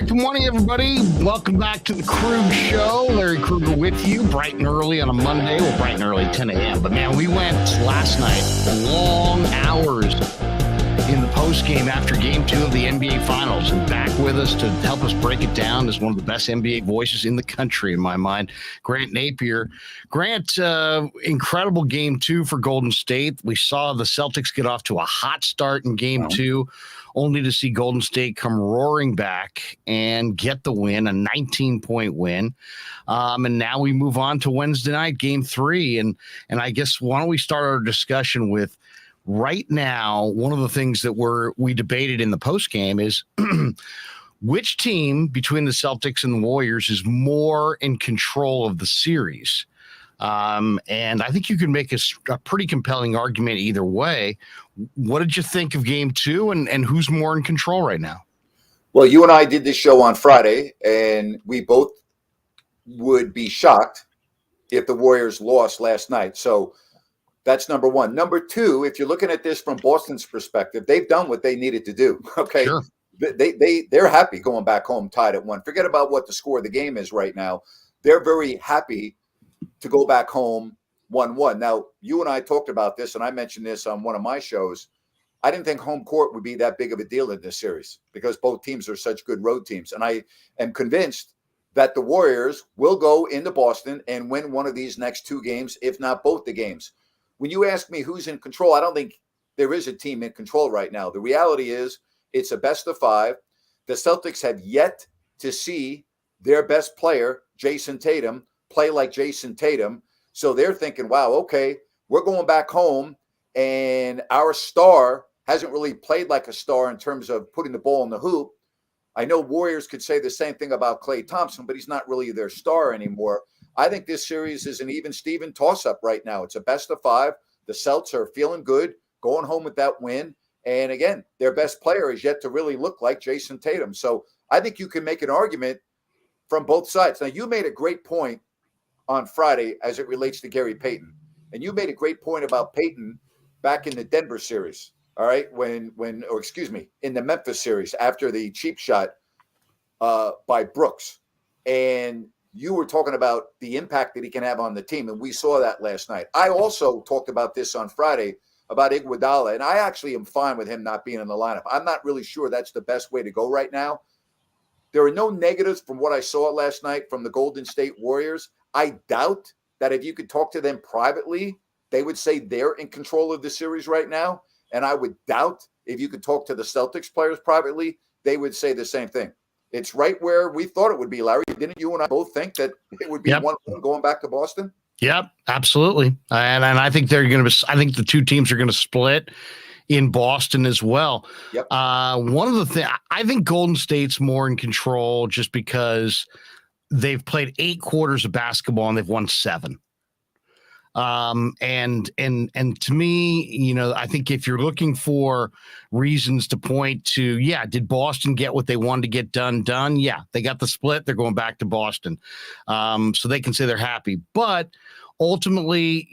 right, good morning, everybody. Welcome back to the Krueg Show. Larry Krueger with you, bright and early on a Monday. Well, bright and early, 10 a.m. But, man, we went last night, long hours in the post-game after Game 2 of the NBA Finals. And back with us to help us break it down is one of the best NBA voices in the country, in my mind, Grant Napear. Grant, incredible Game 2 for Golden State. We saw the Celtics get off to a hot start in Game 2. Only to see Golden State come roaring back and get the win, a 19-point win. And now we move on to Wednesday night, Game 3. And I guess why don't we start our discussion with right now, one of the things that we debated in the postgame is which team between the Celtics and the Warriors is more in control of the series? And I think you can make a pretty compelling argument either way. What did you think of Game 2 and who's more in control right now? Well, you and I did this show on Friday, and we both would be shocked if the Warriors lost last night. So that's number one. Number two, if you're looking at this from Boston's perspective, they've done what they needed to do. Okay. Sure. They're happy going back home tied at 1. Forget about what the score of the game is right now. They're very happy to go back home 1-1. Now, you and I talked about this, and I mentioned this on one of my shows. I didn't think home court would be that big of a deal in this series because both teams are such good road teams. And I am convinced that the Warriors will go into Boston and win one of these next 2 games, if not both the games. When you ask me who's in control, I don't think there is a team in control right now. The reality is it's a best of 5. The Celtics have yet to see their best player, Jason Tatum, play like Jason Tatum. So they're thinking, wow, okay, we're going back home and our star hasn't really played like a star in terms of putting the ball in the hoop. I know Warriors could say the same thing about Klay Thompson, but he's not really their star anymore. I think this series is an even Steven toss-up right now. It's a best of 5. The Celts are feeling good, going home with that win. And again, their best player is yet to really look like Jason Tatum. So I think you can make an argument from both sides. Now, you made a great point on Friday as it relates to Gary Payton. And you made a great point about Payton back in the Denver series. All right. In the Memphis series after the cheap shot by Brooks. And you were talking about the impact that he can have on the team. And we saw that last night. I also talked about this on Friday about Iguodala. And I actually am fine with him not being in the lineup. I'm not really sure that's the best way to go right now. There are no negatives from what I saw last night from the Golden State Warriors. I doubt that if you could talk to them privately, they would say they're in control of the series right now. And I would doubt if you could talk to the Celtics players privately, they would say the same thing. It's right where we thought it would be, Larry. Didn't you and I both think that it would be 1-1 going back to Boston? Yep, absolutely. And I think I think the 2 teams are going to split in Boston as well. Yep. One of the things, I think Golden State's more in control just because they've played 8 quarters of basketball and they've won 7. And to me, I think if you're looking for reasons to point to, did Boston get what they wanted to get done? Yeah, they got the split. They're going back to Boston. So they can say they're happy, but ultimately,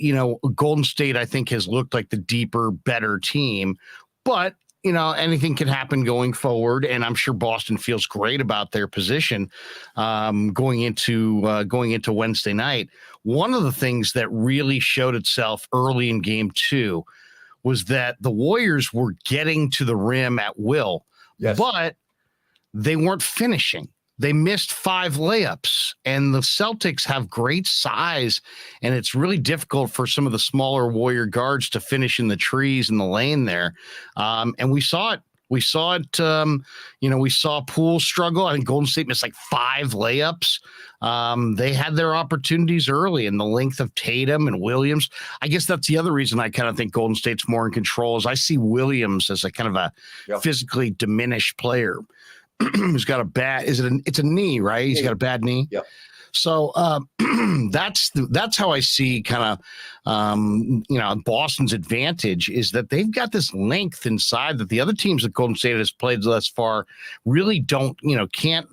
Golden State, I think, has looked like the deeper, better team, but anything can happen going forward, and I'm sure Boston feels great about their position going into Wednesday night. One of the things that really showed itself early in Game 2 was that the Warriors were getting to the rim at will, but they weren't finishing. They missed 5 layups, and the Celtics have great size, and it's really difficult for some of the smaller Warrior guards to finish in the trees in the lane there. And we saw it. We saw it. We saw Poole struggle. I think Golden State missed like 5 layups. They had their opportunities early, and the length of Tatum and Williams. I guess that's the other reason I kind of think Golden State's more in control is I see Williams as a kind of a physically diminished player. Who's got a bad? It's a knee, right? He's got a bad knee. Yep. So that's how I see kind of Boston's advantage is that they've got this length inside that the other teams that Golden State has played thus far really don't can't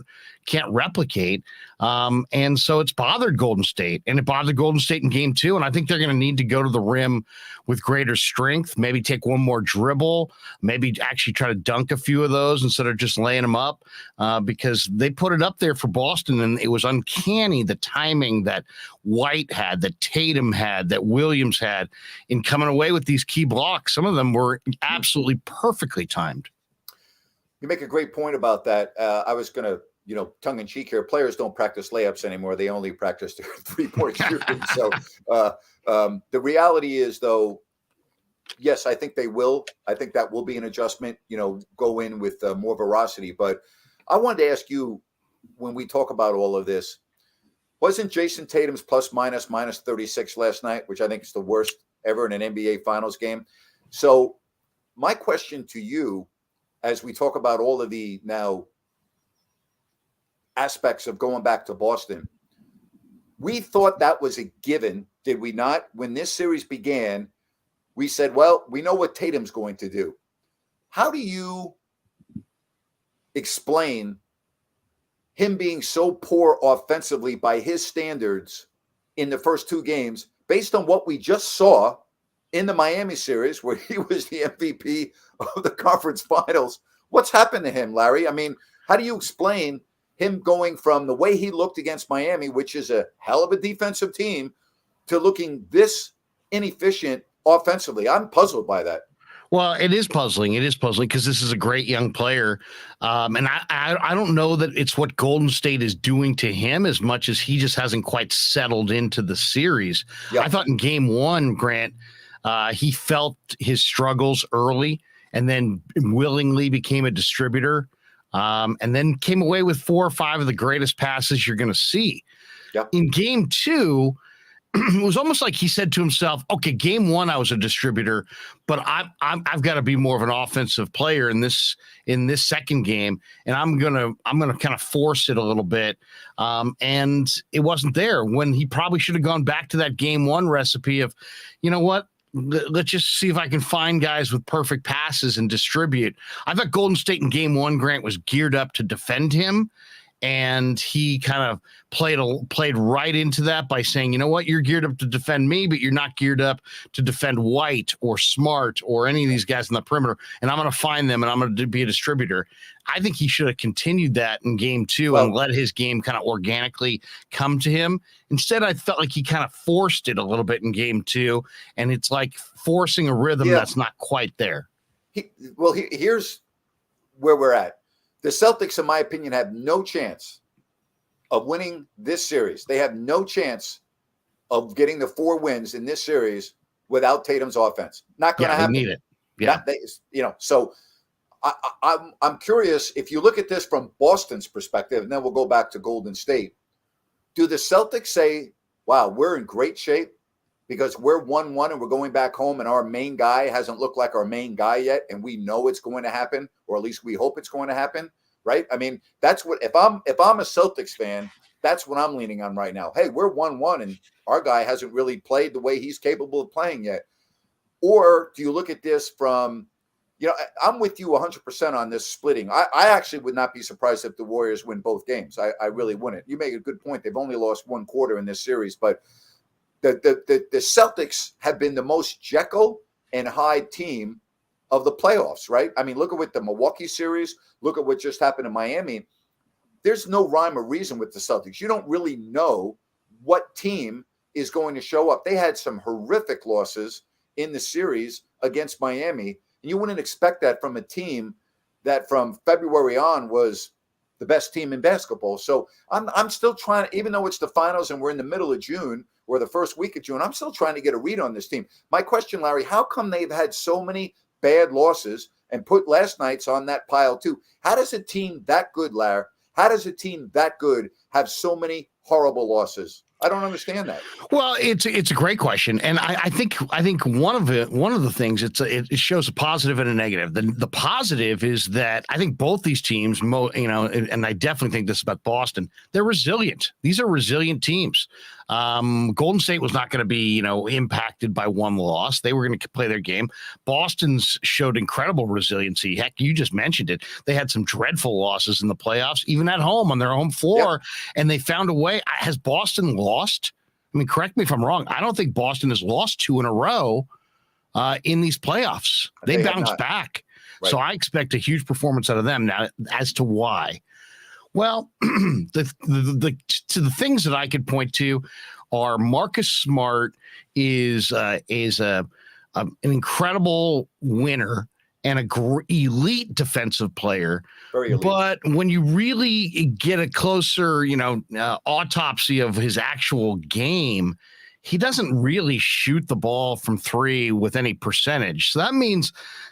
can't replicate. And so it's bothered Golden State, and it bothered Golden State in game 2. And I think they're going to need to go to the rim with greater strength, maybe take one more dribble, maybe actually try to dunk a few of those instead of just laying them up, because they put it up there for Boston, and it was uncanny the timing that White had, that Tatum had, that Williams had in coming away with these key blocks. Some of them were absolutely perfectly timed. You make a great point about that. I was going to, tongue in cheek here. Players don't practice layups anymore. They only practice their 3-point shooting. So the reality is, though, yes, I think they will. I think that will be an adjustment, go in with more veracity. But I wanted to ask you, when we talk about all of this, wasn't Jason Tatum's minus 36 last night, which I think is the worst ever in an NBA Finals game? So my question to you, as we talk about all of the now aspects of going back to Boston, we thought that was a given, did we not? When this series began, we said, well, we know what Tatum's going to do. How do you explain him being so poor offensively by his standards in the first 2 games, based on what we just saw in the Miami series, where he was the MVP of the conference finals? What's happened to him, Larry? I mean, how do you explain him going from the way he looked against Miami, which is a hell of a defensive team, to looking this inefficient offensively? I'm puzzled by that. Well, it is puzzling. It is puzzling because this is a great young player. And I don't know that it's what Golden State is doing to him as much as he just hasn't quite settled into the series. Yep. I thought in game 1, Grant, he felt his struggles early and then willingly became a distributor, and then came away with 4 or 5 of the greatest passes you're going to see. Yep. In game 2, it was almost like he said to himself, okay, game 1, I was a distributor, but I've got to be more of an offensive player in this second game. And I'm going to kind of force it a little bit. And it wasn't there when he probably should have gone back to that game 1 recipe of, you know what? Let's just see if I can find guys with perfect passes and distribute. I thought Golden State in game 1, Grant, was geared up to defend him. And he kind of played right into that by saying, you know what, you're geared up to defend me, but you're not geared up to defend White or Smart or any of these guys in the perimeter. And I'm going to find them and I'm going to be a distributor. I think he should have continued that in game 2 and let his game kind of organically come to him. Instead, I felt like he kind of forced it a little bit in game 2. And it's like forcing a rhythm that's not quite there. Here's where we're at. The Celtics, in my opinion, have no chance of winning this series. They have no chance of getting the 4 wins in this series without Tatum's offense. Not going to happen. They need it. Yeah. So I'm curious, if you look at this from Boston's perspective, and then we'll go back to Golden State. Do the Celtics say, wow, we're in great shape because we're 1-1 and we're going back home and our main guy hasn't looked like our main guy yet, and we know it's going to happen, or at least we hope it's going to happen, right? I mean, that's what, if I'm a Celtics fan, that's what I'm leaning on right now. Hey, we're 1-1 and our guy hasn't really played the way he's capable of playing yet. Or do you look at this from, I'm with you 100% on this splitting. I actually would not be surprised if the Warriors win both games. I really wouldn't. You make a good point. They've only lost 1 quarter in this series, but the Celtics have been the most Jekyll and Hyde team of the playoffs, right? I mean, look at what the Milwaukee series, look at what just happened in Miami. There's no rhyme or reason with the Celtics. You don't really know what team is going to show up. They had some horrific losses in the series against Miami, and you wouldn't expect that from a team that from February on was the best team in basketball. So I'm still trying, even though it's the finals and we're in the middle of June or the first week of June, I'm still trying to get a read on this team. My question, Larry, how come they've had so many bad losses and put last night's on that pile too? How does a team that good, Larry, how does a team that good have so many horrible losses? I don't understand that. Well, it's a great question, and I think one of the things it shows a positive and a negative. The positive is that I think both these teams, and I definitely think this about Boston, they're resilient. These are resilient teams. Golden State was not going to be, impacted by one loss. They were going to play their game. Boston's showed incredible resiliency. Heck, you just mentioned it. They had some dreadful losses in the playoffs, even at home on their home floor, and they found a way. Has Boston lost? I mean, correct me if I'm wrong. I don't think Boston has lost 2 in a row in these playoffs. They bounced back. Right. So I expect a huge performance out of them. Now, as to why, well, the things that I could point to are Marcus Smart is an incredible winner and a elite defensive player. Very elite. But when you really get a closer, autopsy of his actual game, he doesn't really shoot the ball from 3 with any percentage. So that means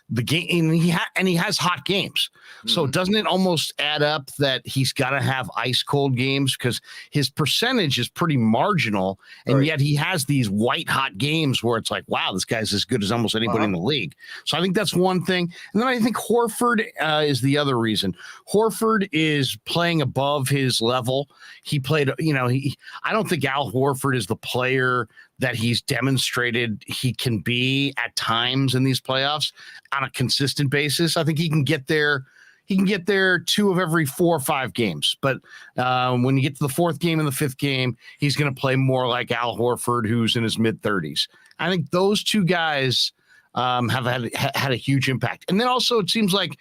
the game, and he has hot games. So doesn't it almost add up that he's got to have ice cold games, because his percentage is pretty marginal, and yet he has these white hot games where it's like, wow, this guy's as good as almost anybody in the league. So I think that's one thing. And then I think Horford is the other reason. Horford is playing above his level. He played, I don't think Al Horford is the player that he's demonstrated he can be at times in these playoffs on a consistent basis. I think he can get there. He can get there 2 of every 4 or 5 games. But when you get to the 4th game and the 5th game, he's going to play more like Al Horford, who's in his mid-30s. I think those 2 guys have had a huge impact. And then also it seems like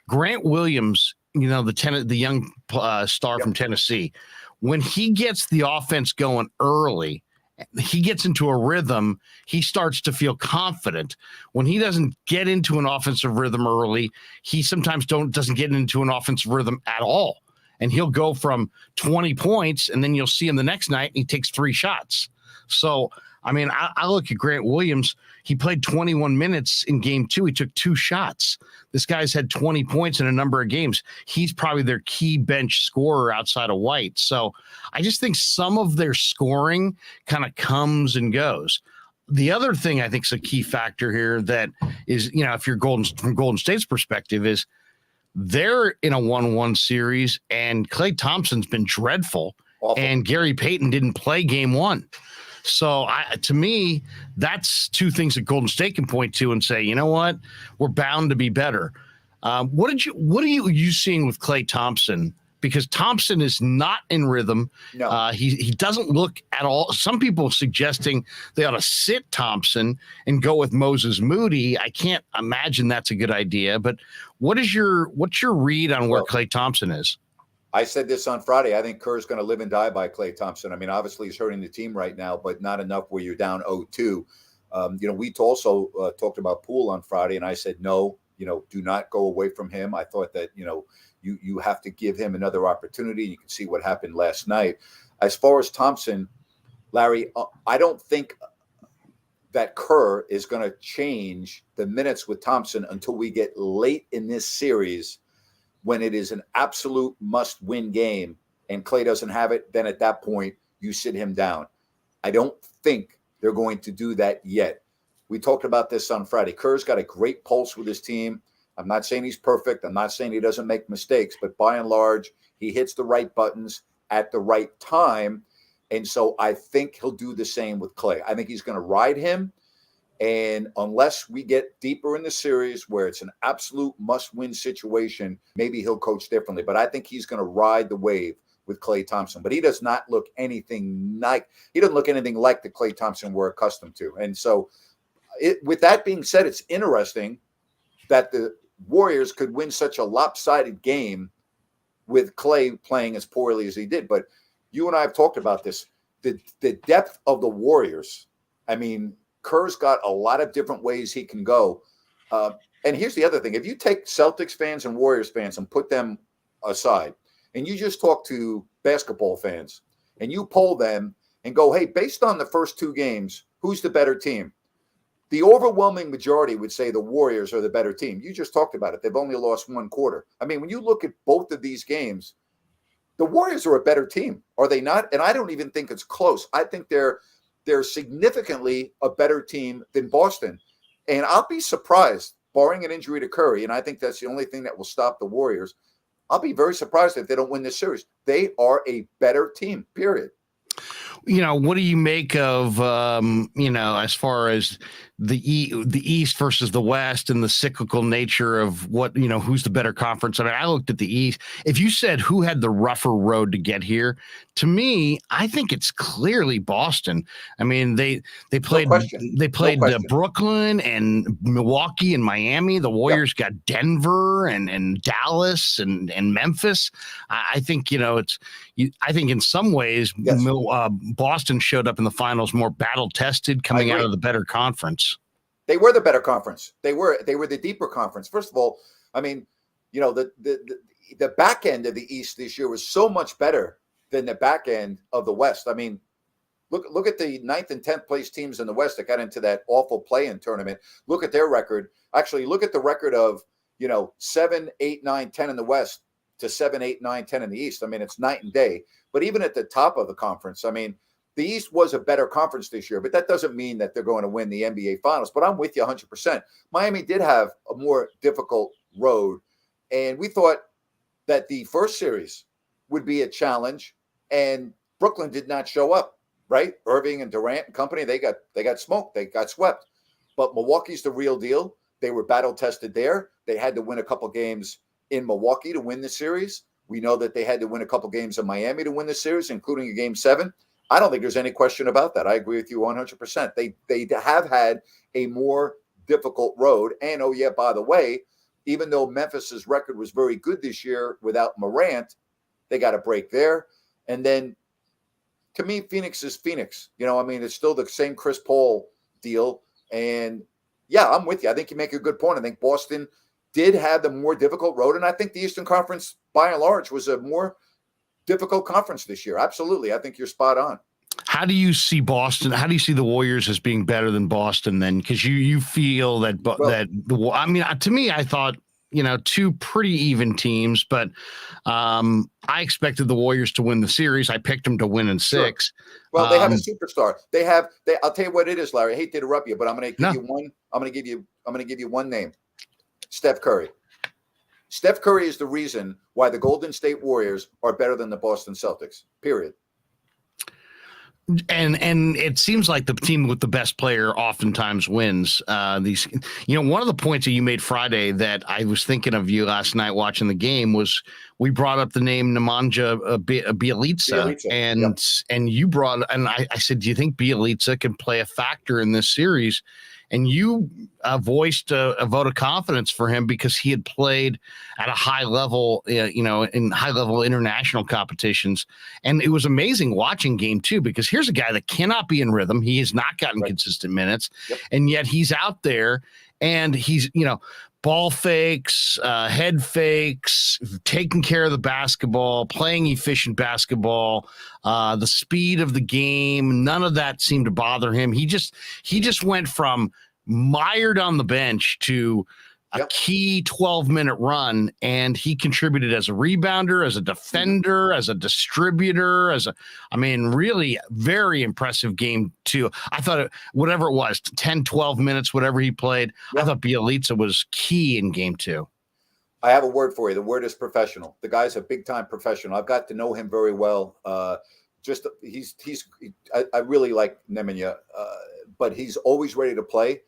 Grant Williams, the young star from Tennessee, when he gets the offense going early, he gets into a rhythm, he starts to feel confident. When he doesn't get into an offensive rhythm early, he sometimes doesn't get into an offensive rhythm at all. And he'll go from 20 points, and then you'll see him the next night, and he takes 3 shots. So, I mean, I look at Grant Williams. He played 21 minutes in game 2. He took 2 shots. This guy's had 20 points in a number of games. He's probably their key bench scorer outside of White. So I just think some of their scoring kind of comes and goes. The other thing I think is a key factor here that is, if you're from Golden State's perspective, is they're in a 1-1 series, and Klay Thompson's been dreadful. Awful. And Gary Payton didn't play game 1. So to me, that's 2 things that Golden State can point to and say, you know what, we're bound to be better. What are you seeing with Klay Thompson? Because Thompson is not in rhythm. No. He doesn't look at all. Some people suggesting they ought to sit Thompson and go with Moses Moody. I can't imagine that's a good idea. But what's your read on where Klay Thompson is? I said this on Friday. I think Kerr's going to live and die by Klay Thompson. I mean, obviously he's hurting the team right now, but not enough where you're down 0-2. We also talked about Poole on Friday, and I said, no, do not go away from him. I thought that, you have to give him another opportunity. You can see what happened last night. As far as Thompson, Larry, I don't think that Kerr is going to change the minutes with Thompson until we get late in this series, when it is an absolute must-win game and Klay doesn't have it. Then at that point, you sit him down. I don't think they're going to do that yet. We talked about this on Friday. Kerr's got a great pulse with his team. I'm not saying he's perfect. I'm not saying he doesn't make mistakes, but by and large, he hits the right buttons at the right time. And so I think he'll do the same with Klay. I think he's going to ride him. And unless we get deeper in the series where it's an absolute must-win situation, maybe he'll coach differently. But I think he's going to ride the wave with Klay Thompson. But he does not look anything like the Klay Thompson we're accustomed to. And so with that being said, it's interesting that the Warriors could win such a lopsided game with Klay playing as poorly as he did. But you and I have talked about this. The depth of the Warriors, I mean, Kerr's got a lot of different ways he can go. And here's the other thing. If you take Celtics fans and Warriors fans and put them aside, and you just talk to basketball fans, and you poll them and go, hey, based on the first 2 games, who's the better team? The overwhelming majority would say the Warriors are the better team. You just talked about it. They've only lost 1 quarter. I mean, when you look at both of these games, the Warriors are a better team, are they not? And I don't even think it's close. I think they're significantly a better team than Boston. And I'll be surprised, barring an injury to Curry, and I think that's the only thing that will stop the Warriors. I'll be very surprised if they don't win this series. They are a better team, period. what do you make of, as far as the East versus the West and the cyclical nature of what, who's the better conference? I mean, I looked at the East. If you said who had the rougher road to get here, to me, I think it's clearly Boston. I mean, they played, Brooklyn and Milwaukee and Miami. The Warriors got Denver and Dallas and Memphis. I think, I think in some ways, Boston showed up in the finals more battle tested, coming out of the better conference. They were the better conference. They were the deeper conference. First of all, I mean, the back end of the East this year was so much better than the back end of the West. I mean, look at the 9th and 10th place teams in the West that got into that awful play-in tournament. Look at their record. Actually, look at the record of 7, 8, 9, 10 in the West to 7, 8, 9, 10 in the East. I mean, it's night and day. But even at the top of the conference, I mean, the East was a better conference this year, but that doesn't mean that they're going to win the NBA Finals. But I'm with you 100%. Miami did have a more difficult road, and we thought that the first series would be a challenge, and Brooklyn did not show up, right? Irving and Durant and company, they got smoked. They got swept. But Milwaukee's the real deal. They were battle-tested there. They had to win a couple games in Milwaukee to win the series. We know that they had to win a couple games in Miami to win the series, including a Game 7. I don't think there's any question about that. I agree with you 100%. They have had a more difficult road. And, oh, yeah, by the way, even though Memphis's record was very good this year without Morant, they got a break there. And then, to me, Phoenix is Phoenix. I mean, it's still the same Chris Paul deal. And, yeah, I'm with you. I think you make a good point. I think Boston did have the more difficult road. And I think the Eastern Conference, by and large, was a more difficult conference this year. Absolutely. I think you're spot on. How do you see Boston? How do you see the Warriors as being better than Boston then? Because you feel that to me, I thought, two pretty even teams, but I expected the Warriors to win the series. I picked them to win in 6. Sure. Well, they have a superstar. I'll tell you what it is, Larry. I hate to interrupt you, but I'm going to give you one. I'm going to give you one name. Steph Curry. Steph Curry is the reason why the Golden State Warriors are better than the Boston Celtics, period. And it seems like the team with the best player oftentimes wins. One of the points that you made Friday that I was thinking of you last night watching the game was we brought up the name Nemanja Bjelica. And you I said, do you think Bjelica can play a factor in this series? And you voiced a vote of confidence for him because he had played at a high level, in high level international competitions. And it was amazing watching Game 2 because here's a guy that cannot be in rhythm. He has not gotten consistent minutes. Yep. And yet he's out there and he's, ball fakes, head fakes, taking care of the basketball, playing efficient basketball, the speed of the game. None of that seemed to bother him. He just went from mired on the bench to a key 12-minute run, and he contributed as a rebounder, as a defender, as a distributor, really very impressive game too. I thought whatever it was, 10, 12 minutes, whatever he played, I thought Bjelica was key in Game 2. I have a word for you. The word is professional. The guy's a big-time professional. I've got to know him very well. I really like Nemanja, but he's always ready to play,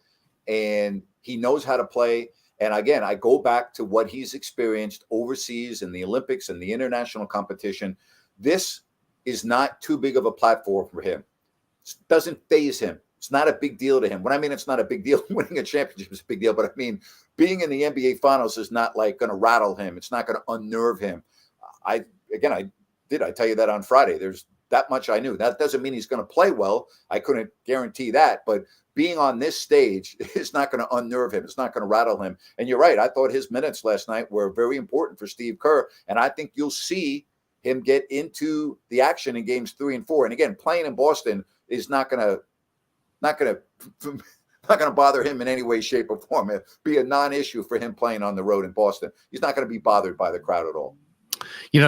and he knows how to play. And again, I go back to what he's experienced overseas in the Olympics and the international competition. This is not too big of a platform for him. It doesn't faze him. It's not a big deal to him. When I mean it's not a big deal, winning a championship is a big deal. But I mean, being in the NBA Finals is not like going to rattle him. It's not going to unnerve him. I tell you that on Friday. There's that much I knew. That doesn't mean he's going to play well. I couldn't guarantee that. But being on this stage is not going to unnerve him. It's not going to rattle him. And you're right. I thought his minutes last night were very important for Steve Kerr. And I think you'll see him get into the action in games 3 and 4. And again, playing in Boston is not going to bother him in any way, shape, or form. It'll be a non-issue for him playing on the road in Boston. He's not going to be bothered by the crowd at all.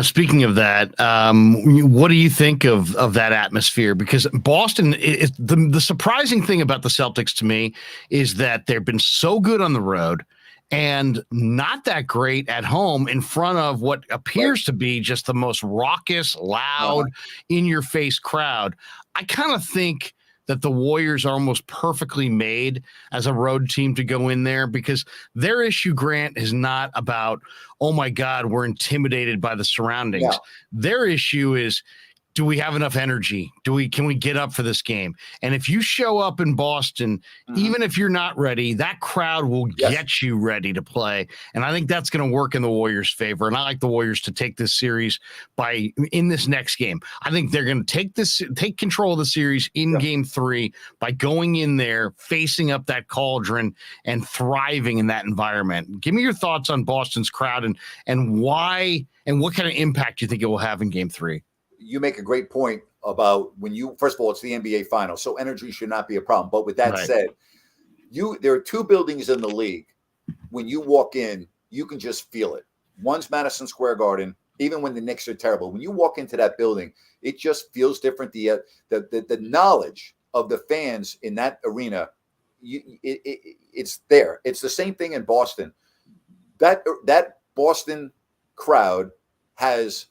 Speaking of that, what do you think of that atmosphere? Because Boston, the surprising thing about the Celtics to me is that they've been so good on the road and not that great at home in front of what appears to be just the most raucous, loud, in-your-face crowd. I kind of think that the Warriors are almost perfectly made as a road team to go in there, because their issue, Grant, is not about, oh my God, we're intimidated by the surroundings. Yeah. Their issue is, do we have enough energy? Can we get up for this game? And if you show up in Boston, even if you're not ready, that crowd will get you ready to play. And I think that's going to work in the Warriors' favor. And I like the Warriors to take this series in this next game. I think they're going to take control of the series in game 3 by going in there, facing up that cauldron and thriving in that environment. Give me your thoughts on Boston's crowd and why, and what kind of impact you think it will have in game 3. You make a great point about first of all, it's the NBA Finals, so energy should not be a problem. But with that said, there are 2 buildings in the league. When you walk in, you can just feel it. One's Madison Square Garden. Even when the Knicks are terrible, when you walk into that building, it just feels different. The knowledge of the fans in that arena, it's there. It's the same thing in Boston. That Boston crowd has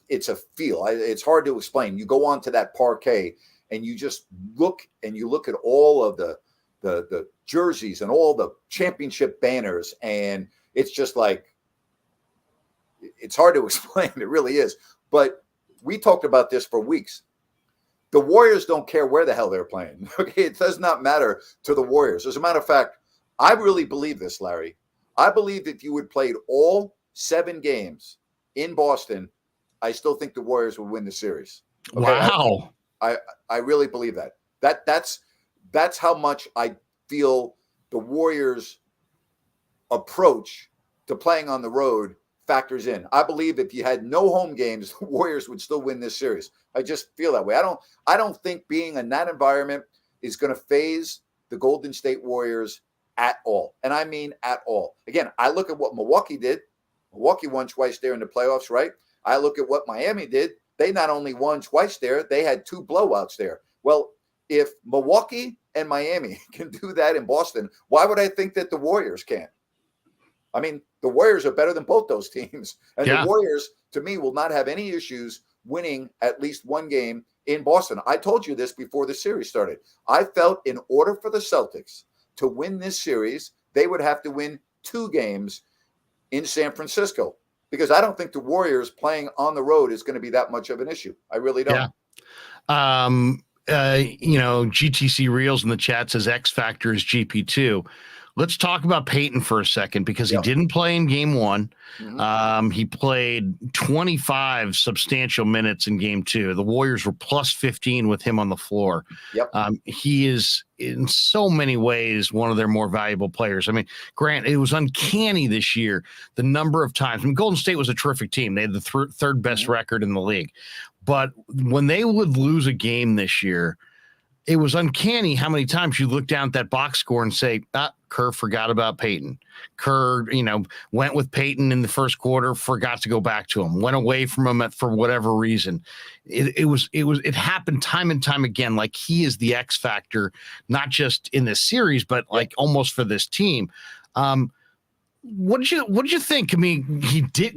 it's a feel. It's hard to explain. You go onto that parquet and you just look at all of the jerseys and all the championship banners, and it's just like, it's hard to explain. It really is. But we talked about this for weeks. The Warriors don't care where the hell they're playing. Okay, it does not matter to the Warriors. As a matter of fact, I really believe this, Larry. I believe if you had played all 7 games in Boston, I still think the Warriors will win the series. Okay? Wow. I really believe that. That's how much I feel the Warriors' approach to playing on the road factors in. I believe if you had no home games, the Warriors would still win this series. I just feel that way. I don't think being in that environment is going to phase the Golden State Warriors at all. And I mean at all. Again, I look at what Milwaukee did. Milwaukee won twice there in the playoffs, right? I look at what Miami did. They not only won twice there, they had 2 blowouts there. Well, if Milwaukee and Miami can do that in Boston, why would I think that the Warriors can't? I mean, the Warriors are better than both those teams. And the Warriors, to me, will not have any issues winning at least 1 game in Boston. I told you this before the series started. I felt in order for the Celtics to win this series, they would have to win 2 games in San Francisco, because I don't think the Warriors playing on the road is going to be that much of an issue. I really don't. GTC Reels in the chat says X Factor is GP2. Let's talk about Peyton for a second, because he didn't play in game 1. He played 25 substantial minutes in game 2. The Warriors were plus 15 with him on the floor. He is in so many ways one of their more valuable players. I mean, Grant, it was uncanny this year, the number of times. I mean, Golden State was a terrific team. They had the third best record in the league. But when they would lose a game this year, it was uncanny how many times you look down at that box score and say, Kerr forgot about Peyton. Kerr, went with Peyton in the first quarter, forgot to go back to him, went away from him for whatever reason. It happened time and time again. Like, he is the X factor, not just in this series, but like almost for this team. What did you think? I mean,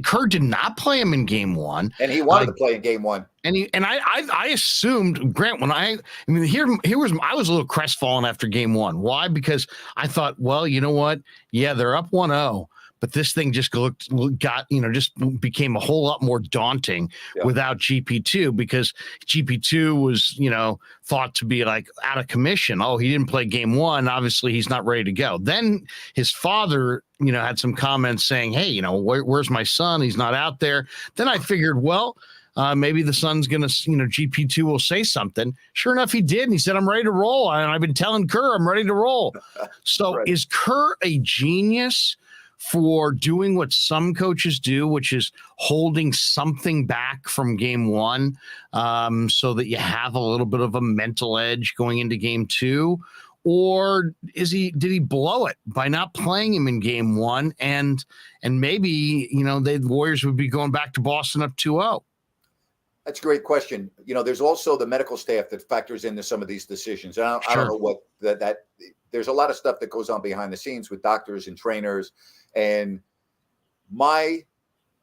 Kerr did not play him in game 1, and he wanted to play in game 1. And I assumed, Grant, I was a little crestfallen after game 1. Why? Because I thought, well, you know what? Yeah, they're up 1-0, but this thing just just became a whole lot more daunting without GP2, because GP2 was, thought to be like out of commission. Oh, he didn't play game 1. Obviously, he's not ready to go. Then his father, had some comments saying, hey, where's my son? He's not out there. Then I figured, well, maybe the son's going to, GP2 will say something. Sure enough, he did. And he said, I'm ready to roll. And I've been telling Kerr, I'm ready to roll. So Is Kerr a genius for doing what some coaches do, which is holding something back from game 1 so that you have a little bit of a mental edge going into game 2? Or did he blow it by not playing him in game 1? And maybe, the Warriors would be going back to Boston up 2-0. That's a great question. There's also the medical staff that factors into some of these decisions. I don't know what that there's a lot of stuff that goes on behind the scenes with doctors and trainers. And my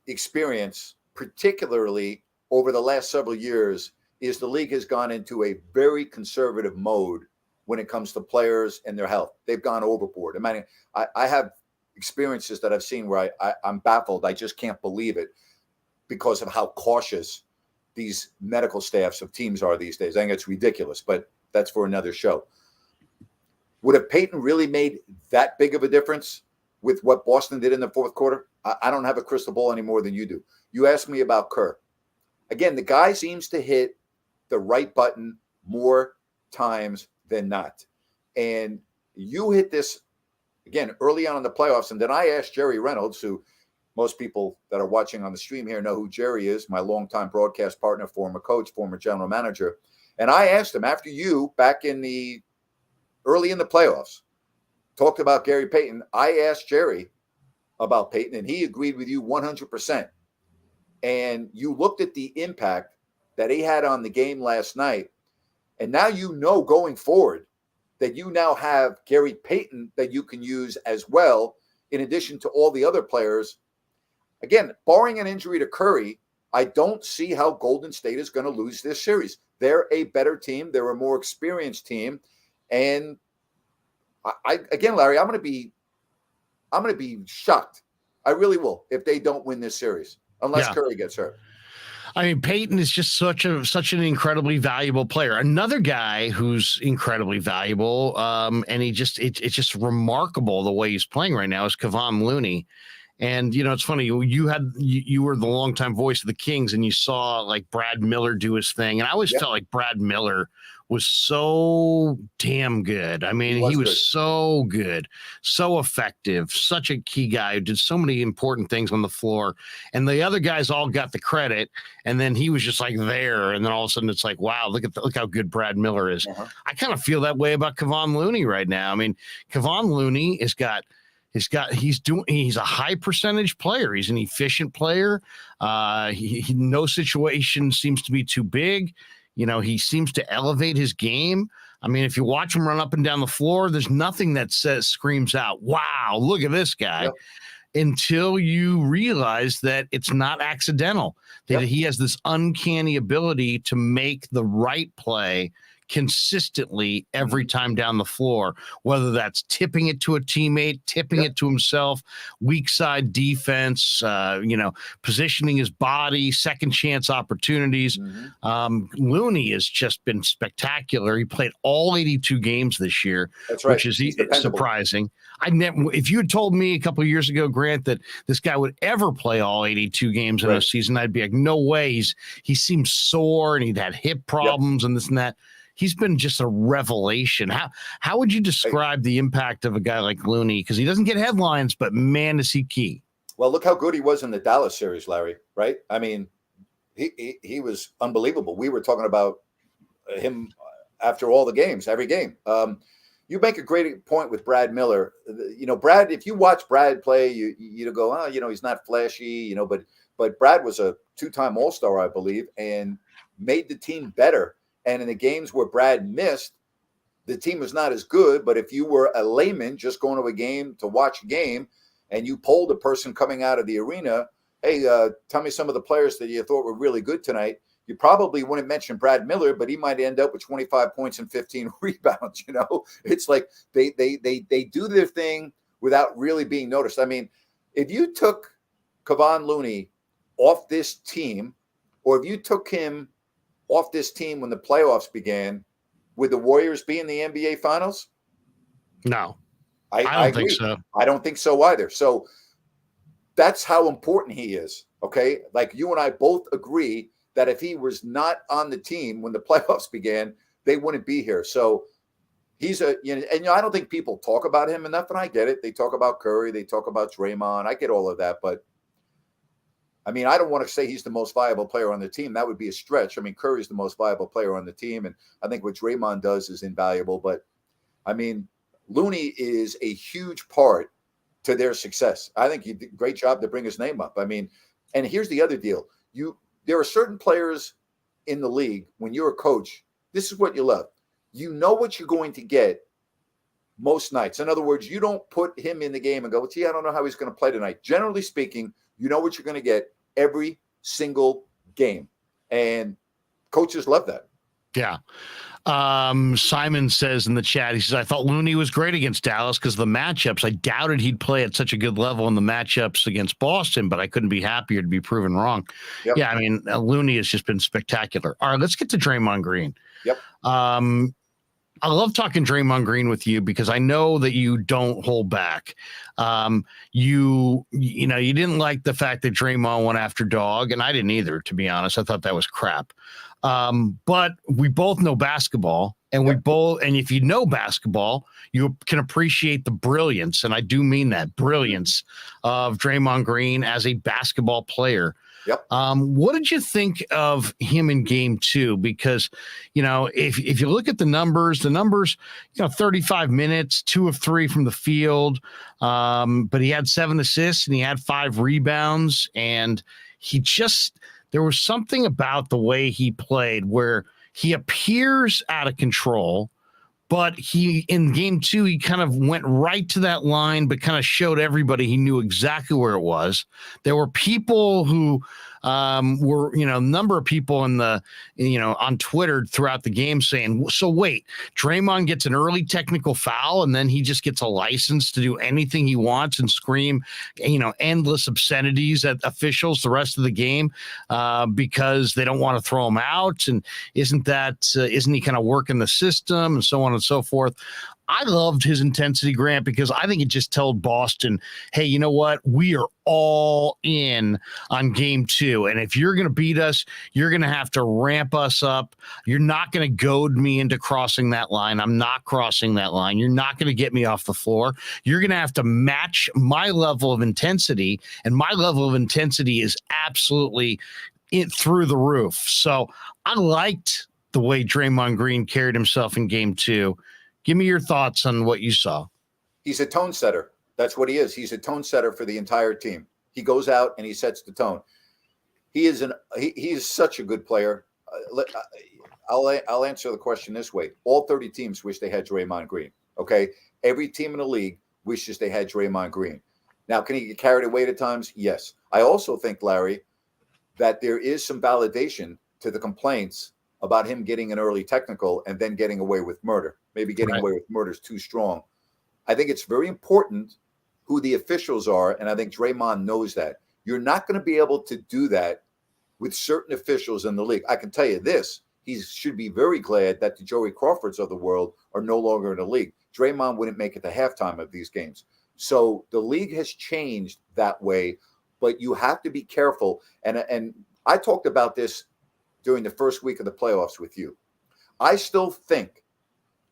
experience, particularly over the last several years, is the league has gone into a very conservative mode when it comes to players and their health. They've gone overboard. I mean, I have experiences that I've seen where I'm baffled. I just can't believe it because of how cautious these medical staffs of teams are these days. I think it's ridiculous, but that's for another show. Would have Peyton really made that big of a difference with what Boston did in the fourth quarter? I don't have a crystal ball any more than you do. You asked me about Kerr. Again, the guy seems to hit the right button more times than not. And you hit this, again, early on in the playoffs. And then I asked Jerry Reynolds, who most people that are watching on the stream here know who Jerry is, my longtime broadcast partner, former coach, former general manager. And I asked him, after you, back in the early in the playoffs, talked about Gary Payton, I asked Jerry about Payton, and he agreed with you 100%. And you looked at the impact that he had on the game last night, and now you know going forward that you now have Gary Payton that you can use as well, in addition to all the other players. Again, barring an injury to Curry, I don't see how Golden State is going to lose this series. They're a better team. They're a more experienced team. And again, Larry, I'm going to be shocked. I really will if they don't win this series, unless Curry gets hurt. I mean, Peyton is just such an incredibly valuable player. Another guy who's incredibly valuable, and it's just remarkable the way he's playing right now is Kevon Looney. And, you know, it's funny, you were the longtime voice of the Kings, and you saw like Brad Miller do his thing. And I always felt like Brad Miller was so damn good. I mean, he was so good, so effective, such a key guy who did so many important things on the floor. And the other guys all got the credit. And then he was just like there. And then all of a sudden it's like, wow, look how good Brad Miller is. I kind of feel that way about Kevon Looney right now. I mean, Kevon Looney he's a high percentage player. He's an efficient player. No situation seems to be too big. You know, he seems to elevate his game. I mean, if you watch him run up and down the floor, there's nothing that screams out, wow, look at this guy, until you realize that it's not accidental, that he has this uncanny ability to make the right play consistently every time down the floor, whether that's tipping it to a teammate, tipping it to himself, weak side defense, positioning his body, second chance opportunities. Looney has just been spectacular. He played all 82 games this year, which is surprising. If you had told me a couple of years ago, Grant, that this guy would ever play all 82 games in a season, I'd be like, no way. He seems sore and he'd had hip problems and this and that. He's been just a revelation. How would you describe the impact of a guy like Looney? Because he doesn't get headlines, but man, is he key. Well, look how good he was in the Dallas series, Larry, right? I mean, he was unbelievable. We were talking about him after all the games, every game. You make a great point with Brad Miller. You know, Brad, if you watch Brad play, you go, oh, you know, he's not flashy, you know, but Brad was a two-time All-Star, I believe, and made the team better. And in the games where Brad missed, the team was not as good. But if you were a layman just going to a game to watch a game and you polled a person coming out of the arena, hey, tell me some of the players that you thought were really good tonight, you probably wouldn't mention Brad Miller, but he might end up with 25 points and 15 rebounds. You know, it's like they do their thing without really being noticed. I mean, if you took Kevon Looney off this team, or if you took him off this team when the playoffs began, would the Warriors be in the NBA Finals? No, I don't think so. I don't think so either. So that's how important he is. Okay, like you and I both agree that if he was not on the team when the playoffs began, they wouldn't be here. So he's I don't think people talk about him enough, and I get it. They talk about Curry, they talk about Draymond. I get all of that, but I mean, I don't want to say he's the most viable player on the team. That would be a stretch. I mean, Curry's the most viable player on the team, and I think what Draymond does is invaluable. But, I mean, Looney is a huge part to their success. I think he did a great job to bring his name up. I mean, and here's the other deal. There are certain players in the league, when you're a coach, this is what you love. You know what you're going to get most nights. In other words, you don't put him in the game and go, gee, I don't know how he's going to play tonight. Generally speaking, you know what you're going to get every single game. And Coaches love that. Yeah. Simon says in the chat, he says, I thought Looney was great against Dallas because of the matchups. I doubted he'd play at such a good level in the matchups against Boston, but I couldn't be happier to be proven wrong. Yep. Yeah, I mean, Looney has just been spectacular. All right, let's get to Draymond Green. Yep. I love talking Draymond Green with you because I know that you don't hold back. You didn't like the fact that Draymond went after Dog, and I didn't either, to be honest. I thought that was crap. But we both know basketball, and and if you know basketball, you can appreciate the brilliance, and I do mean that brilliance of Draymond Green as a basketball player. Yep. What did you think of him in game 2? Because, if you look at the numbers, 35 minutes, 2 of 3 from the field. But he had 7 assists and he had 5 rebounds. And there was something about the way he played where he appears out of control. But in game 2, he kind of went right to that line, but kind of showed everybody he knew exactly where it was. There were people who were, a number of people on Twitter throughout the game saying, so wait, Draymond gets an early technical foul and then he just gets a license to do anything he wants and scream, endless obscenities at officials the rest of the game because they don't want to throw him out. And isn't he kind of working the system and so on and so forth? I loved his intensity, Grant, because I think it just told Boston, hey, you know what? We are all in on game 2. And if you're going to beat us, you're going to have to ramp us up. You're not going to goad me into crossing that line. I'm not crossing that line. You're not going to get me off the floor. You're going to have to match my level of intensity. And my level of intensity is absolutely through the roof. So I liked the way Draymond Green carried himself in game 2. Give me your thoughts on what you saw. He's a tone setter. That's what he is. He's a tone setter for the entire team. He goes out and he sets the tone. He is such a good player. I'll answer the question this way. All 30 teams wish they had Draymond Green. Okay. Every team in the league wishes they had Draymond Green. Now, can he get carried away at times? Yes. I also think, Larry, that there is some validation to the complaints about him getting an early technical and then getting away with murder. Maybe getting away with murder is too strong. I think it's very important who the officials are, and I think Draymond knows that. You're not going to be able to do that with certain officials in the league. I can tell you this. He should be very glad that the Joey Crawfords of the world are no longer in the league. Draymond wouldn't make it to halftime of these games. So the league has changed that way, but you have to be careful. And I talked about this during the first week of the playoffs with you. I still think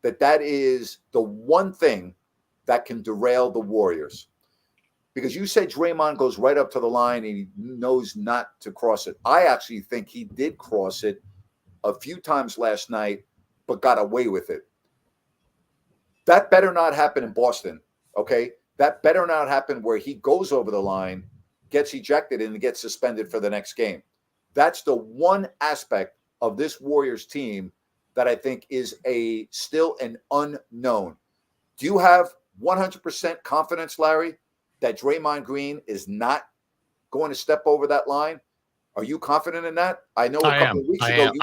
that is the one thing that can derail the Warriors. Because you said Draymond goes right up to the line and he knows not to cross it. I actually think he did cross it a few times last night, but got away with it. That better not happen in Boston, okay? That better not happen where he goes over the line, gets ejected, and gets suspended for the next game. That's the one aspect of this Warriors team that I think is still an unknown. Do you have 100% confidence, Larry, that Draymond Green is not going to step over that line? Are you confident in that? I know a couple of weeks ago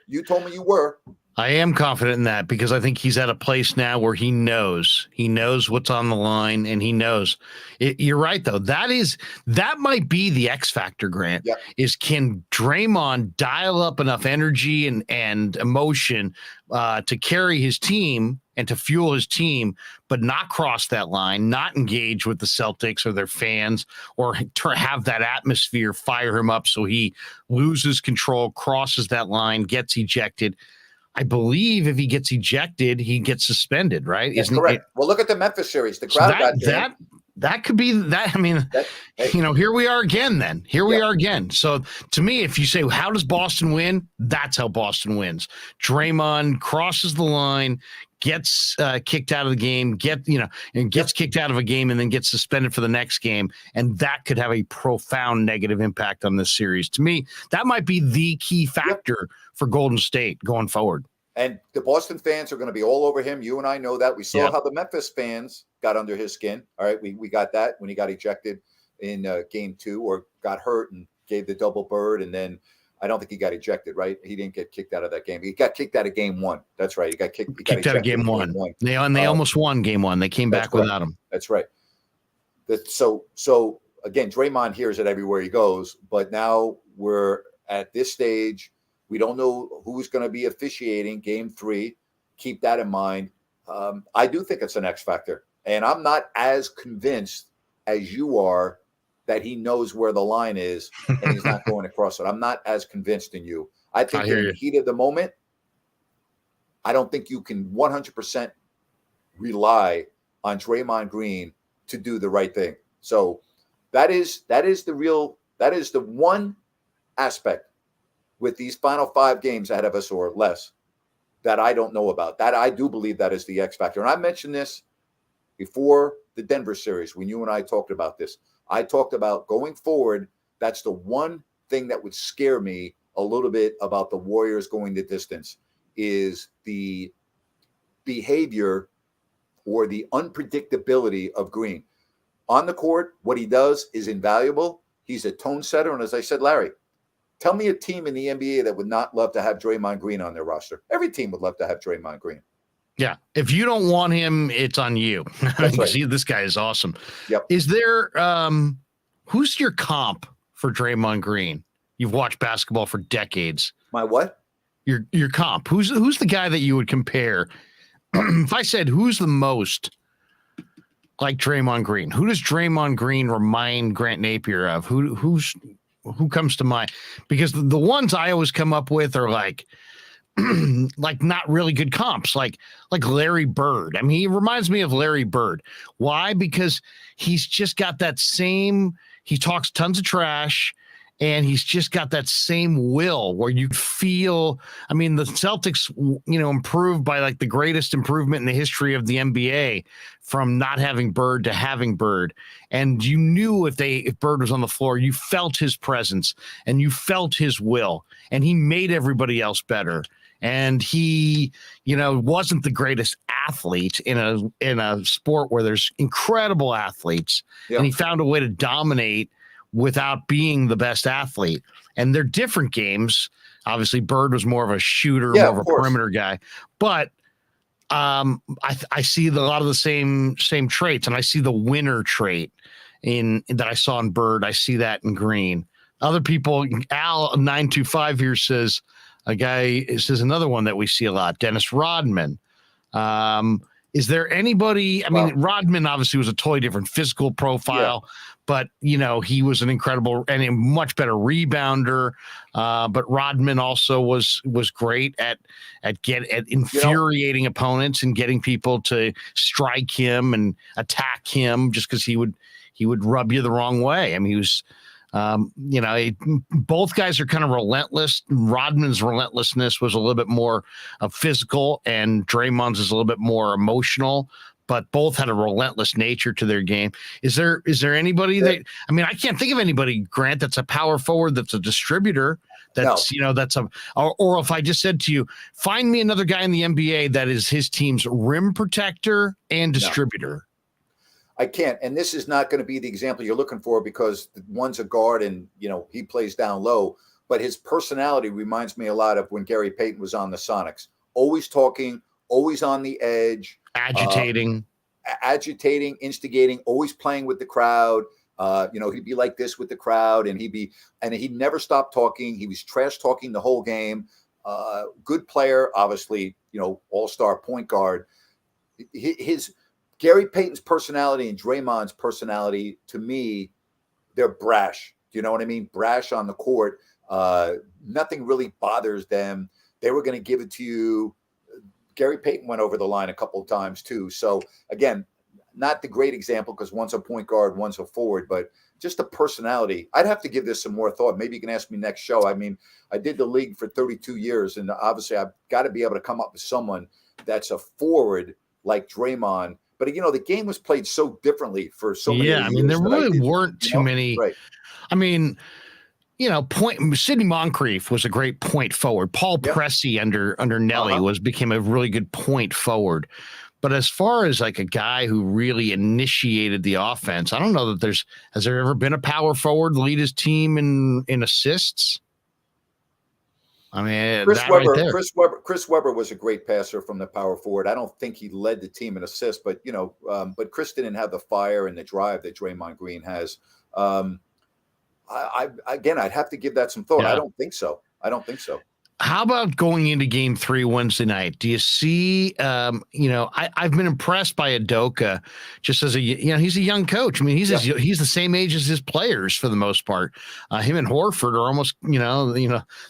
you told me you were. I am confident in that because I think he's at a place now where he knows what's on the line and he knows it. You're right, though. That might be the X factor, Grant, is can Draymond dial up enough energy and emotion to carry his team and to fuel his team, but not cross that line, not engage with the Celtics or their fans, or have that atmosphere fire him up so he loses control, crosses that line, gets ejected. I believe if he gets ejected, he gets suspended, right? That's correct. Well, look at the Memphis series. The crowd got that could be that. I mean, here we are again then. We are again. So to me, if you say, how does Boston win? That's how Boston wins. Draymond crosses the line, gets kicked out of the game, gets kicked out of a game and then gets suspended for the next game. And that could have a profound negative impact on this series. To me, that might be the key factor for Golden State going forward. And the Boston fans are going to be all over him. You and I know that. We saw how the Memphis fans got under his skin. All right, we got that when he got ejected in game 2 or got hurt and gave the double bird. And then I don't think he got ejected, right? He didn't get kicked out of that game. He got kicked out of game one. That's right. He got kicked out of game one. They almost won game one. They came back without him. That's right. So again, Draymond hears it everywhere he goes, but now we're at this stage. We don't know who's going to be officiating game 3. Keep that in mind. I do think it's an X factor, and I'm not as convinced as you are that he knows where the line is and he's not going across it. I'm not as convinced in you. I think in the heat of the moment, I don't think you can 100% rely on Draymond Green to do the right thing. So that is the one aspect with these final 5 games ahead of us or less that I don't know about. That I do believe that is the X factor. And I mentioned this before the Denver series when you and I talked about this. I talked about going forward. That's the one thing that would scare me a little bit about the Warriors going the distance is the behavior or the unpredictability of Green. On the court, what he does is invaluable. He's a tone setter. And as I said, Larry, tell me a team in the NBA that would not love to have Draymond Green on their roster. Every team would love to have Draymond Green. Yeah. If you don't want him, it's on you. That's right. See, this guy is awesome. Yep. Is there who's your comp for Draymond Green? You've watched basketball for decades. My what? Your comp. Who's the guy that you would compare? If I said who's the most like Draymond Green, who does Draymond Green remind Grant Napear of? Who comes to mind? Because the ones I always come up with are like not really good comps, like Larry Bird. I mean, he reminds me of Larry Bird. Why? Because he's just got that same, he talks tons of trash, and he's just got that same will where you feel, I mean, the Celtics, improved by like the greatest improvement in the history of the NBA from not having Bird to having Bird. And you knew if Bird was on the floor, you felt his presence and you felt his will, and he made everybody else better. And he, wasn't the greatest athlete in a sport where there's incredible athletes. Yeah. And he found a way to dominate without being the best athlete. And they're different games. Obviously, Bird was more of a shooter, more of a perimeter guy. But I see a lot of the same traits, and I see the winner trait that I saw in Bird. I see that in Green. Other people, Al925 here says, another one that we see a lot, Dennis Rodman. Is there anybody? I mean, Rodman obviously was a totally different physical profile, but he was an incredible and a much better rebounder. But Rodman also was great at infuriating opponents and getting people to strike him and attack him just because he would rub you the wrong way. I mean, he was. Both guys are kind of relentless. Rodman's relentlessness was a little bit more physical, and Draymond's is a little bit more emotional, but both had a relentless nature to their game. Is there anybody that, I mean, I can't think of anybody, Grant, that's a power forward, that's a distributor, that's, or if I just said to you, find me another guy in the NBA that is his team's rim protector and distributor. I can't. And this is not going to be the example you're looking for because one's a guard and, he plays down low. But his personality reminds me a lot of when Gary Payton was on the Sonics. Always talking, always on the edge. Agitating, instigating, always playing with the crowd. He'd be like this with the crowd and he'd never stop talking. He was trash talking the whole game. Good player, obviously, all-star point guard. His Gary Payton's personality and Draymond's personality, to me, they're brash. Do you know what I mean? Brash on the court. Nothing really bothers them. They were going to give it to you. Gary Payton went over the line a couple of times too. So again, not the great example because one's a point guard, one's a forward, but just the personality. I'd have to give this some more thought. Maybe you can ask me next show. I mean, I did the league for 32 years, and obviously I've got to be able to come up with someone that's a forward like Draymond. But, the game was played so differently for so many years. Yeah, I mean, there really weren't too many. Right. I mean, Sidney Moncrief was a great point forward. Paul Pressey under Nelly became a really good point forward. But as far as like a guy who really initiated the offense, I don't know that has there ever been a power forward lead his team in assists? I mean, that right there. Chris Webber was a great passer from the power forward. I don't think he led the team in assists, but but Chris didn't have the fire and the drive that Draymond Green has. I'd have to give that some thought. Yeah. I don't think so. How about going into game 3 Wednesday night? Do you see, I've been impressed by Udoka just as he's a young coach. I mean, he's the same age as his players for the most part. Him and Horford are almost,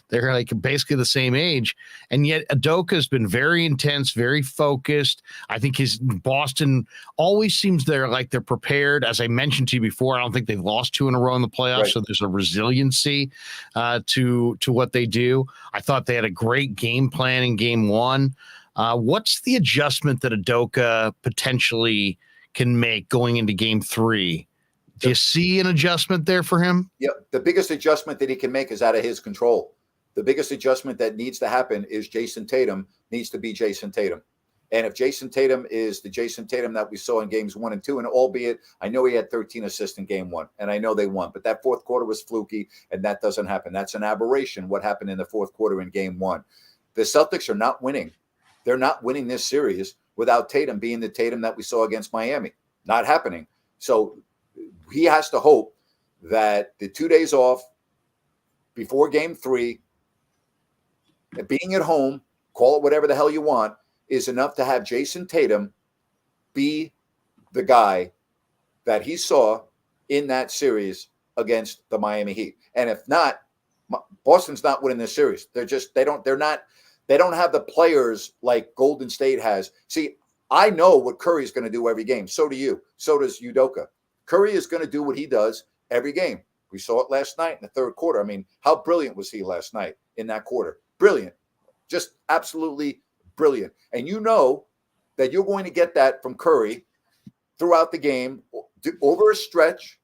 they're like basically the same age. And yet Udoka has been very intense, very focused. I think his Boston always seems they're prepared. As I mentioned to you before, I don't think they've lost 2 in a row in the playoffs. Right. So there's a resiliency to what they do. I thought they had a great game plan in game 1. What's the adjustment that Udoka potentially can make going into game 3? Do you see an adjustment there for him? Yeah, the biggest adjustment that he can make is out of his control. The biggest adjustment that needs to happen is Jason Tatum needs to be Jason Tatum. And if Jason Tatum is the Jason Tatum that we saw in games 1 and 2, and albeit I know he had 13 assists in game 1, and I know they won, but that fourth quarter was fluky, and that doesn't happen. That's an aberration, what happened in the fourth quarter in game 1. The Celtics are not winning. They're not winning this series without Tatum being the Tatum that we saw against Miami. Not happening. So he has to hope that the 2 days off before game 3, being at home, call it whatever the hell you want, is enough to have Jason Tatum be the guy that he saw in that series against the Miami Heat. And if not, Boston's not winning this series. They don't have the players like Golden State has. See, I know what Curry's going to do every game. So do you. So does Udoka. Curry is going to do what he does every game. We saw it last night in the third quarter. I mean, how brilliant was he last night in that quarter? Brilliant. Just absolutely brilliant. And you know that you're going to get that from Curry throughout the game over a stretch,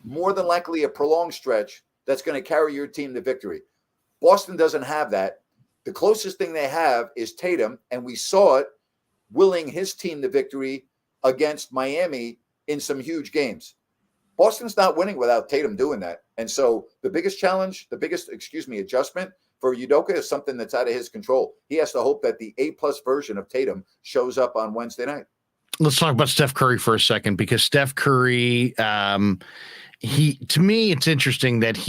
more than likely a prolonged stretch that's going to carry your team to victory. Boston doesn't have that. The closest thing they have is Tatum, and we saw it willing his team to victory against Miami in some huge games. Boston's not winning without Tatum doing that. And so the biggest adjustment for Udoka is something that's out of his control. He has to hope that the A-plus version of Tatum shows up on Wednesday night. Let's talk about Steph Curry for a second, because Steph Curry, to me, it's interesting that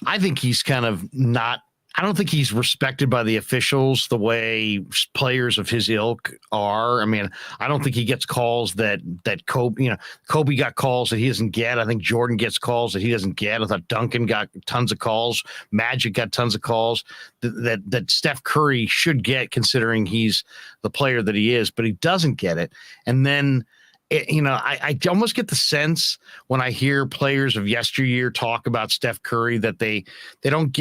I think he's kind of not, I don't think he's respected by the officials the way players of his ilk are. I mean, I don't think he gets calls that Kobe got calls that he doesn't get. I think Jordan gets calls that he doesn't get. I thought Duncan got tons of calls. Magic got tons of calls that Steph Curry should get, considering he's the player that he is, but he doesn't get it. And then, I almost get the sense when I hear players of yesteryear talk about Steph Curry that they don't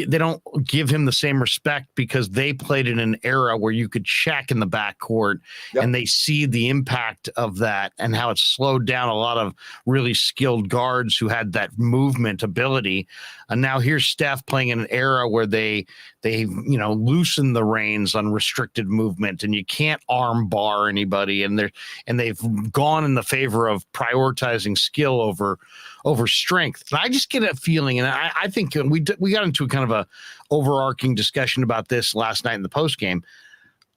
give him the same respect because they played in an era where you could check in the backcourt. Yep. And they see the impact of that and how it slowed down a lot of really skilled guards who had that movement ability. And now here's Steph playing in an era where they loosen the reins on restricted movement, and you can't arm bar anybody, and they've gone in the favor of prioritizing skill over strength. And I just get a feeling, and I think we got into a kind of a overarching discussion about this last night in the postgame.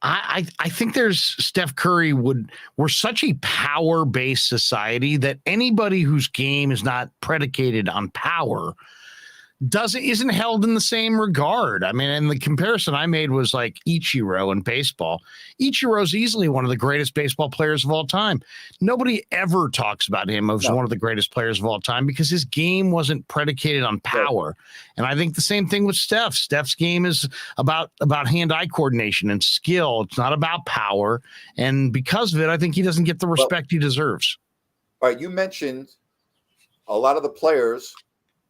I think there's Steph Curry we're such a power-based society that anybody whose game is not predicated on power isn't held in the same regard. I mean, and the comparison I made was like Ichiro in baseball. Ichiro's easily one of the greatest baseball players of all time. Nobody ever talks about him as one of the greatest players of all time because his game wasn't predicated on power. Right. And I think the same thing with Steph. Steph's game is about hand-eye coordination and skill. It's not about power. And because of it, I think he doesn't get the respect he deserves. All right, you mentioned a lot of the players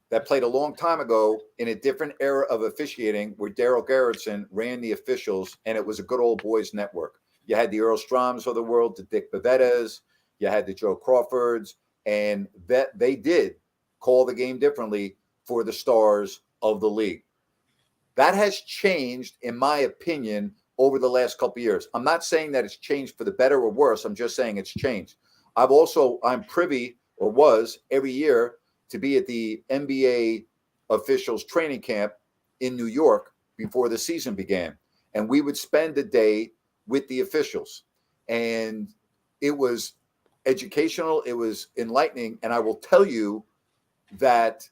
that played a long time ago in a different era of officiating where Daryl Garrettson ran the officials, and it was a good old boys network. You had the Earl Stroms of the world, the Dick Bavettas, you had the Joe Crawfords, and that they did call the game differently for the stars of the league. That has changed, in my opinion, over the last couple of years. I'm not saying that it's changed for the better or worse. I'm just saying it's changed. I'm privy, or was every year, to be at the NBA officials training camp in New York before the season began, and we would spend a day with the officials, and it was educational, it was enlightening, and I will tell you that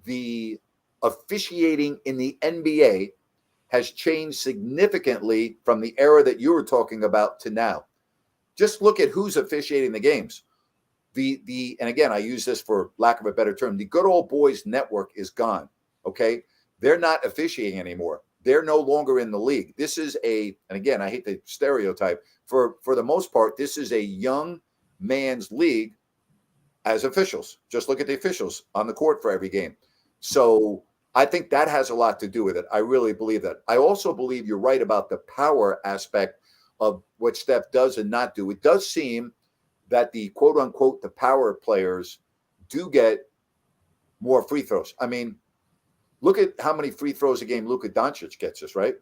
the officiating in the NBA has changed significantly from the era that you were talking about to now. Just look at who's officiating the games. And again, I use this for lack of a better term, the good old boys network is gone. Okay. They're not officiating anymore. They're no longer in the league. This is and again, I hate the stereotype, for the most part, this is a young man's league as officials. Just look at the officials on the court for every game. So I think that has a lot to do with it. I really believe that. I also believe you're right about the power aspect of what Steph does and not do. It does seem that the quote unquote, the power players do get more free throws. I mean, look at how many free throws a game Luka Doncic gets us, right?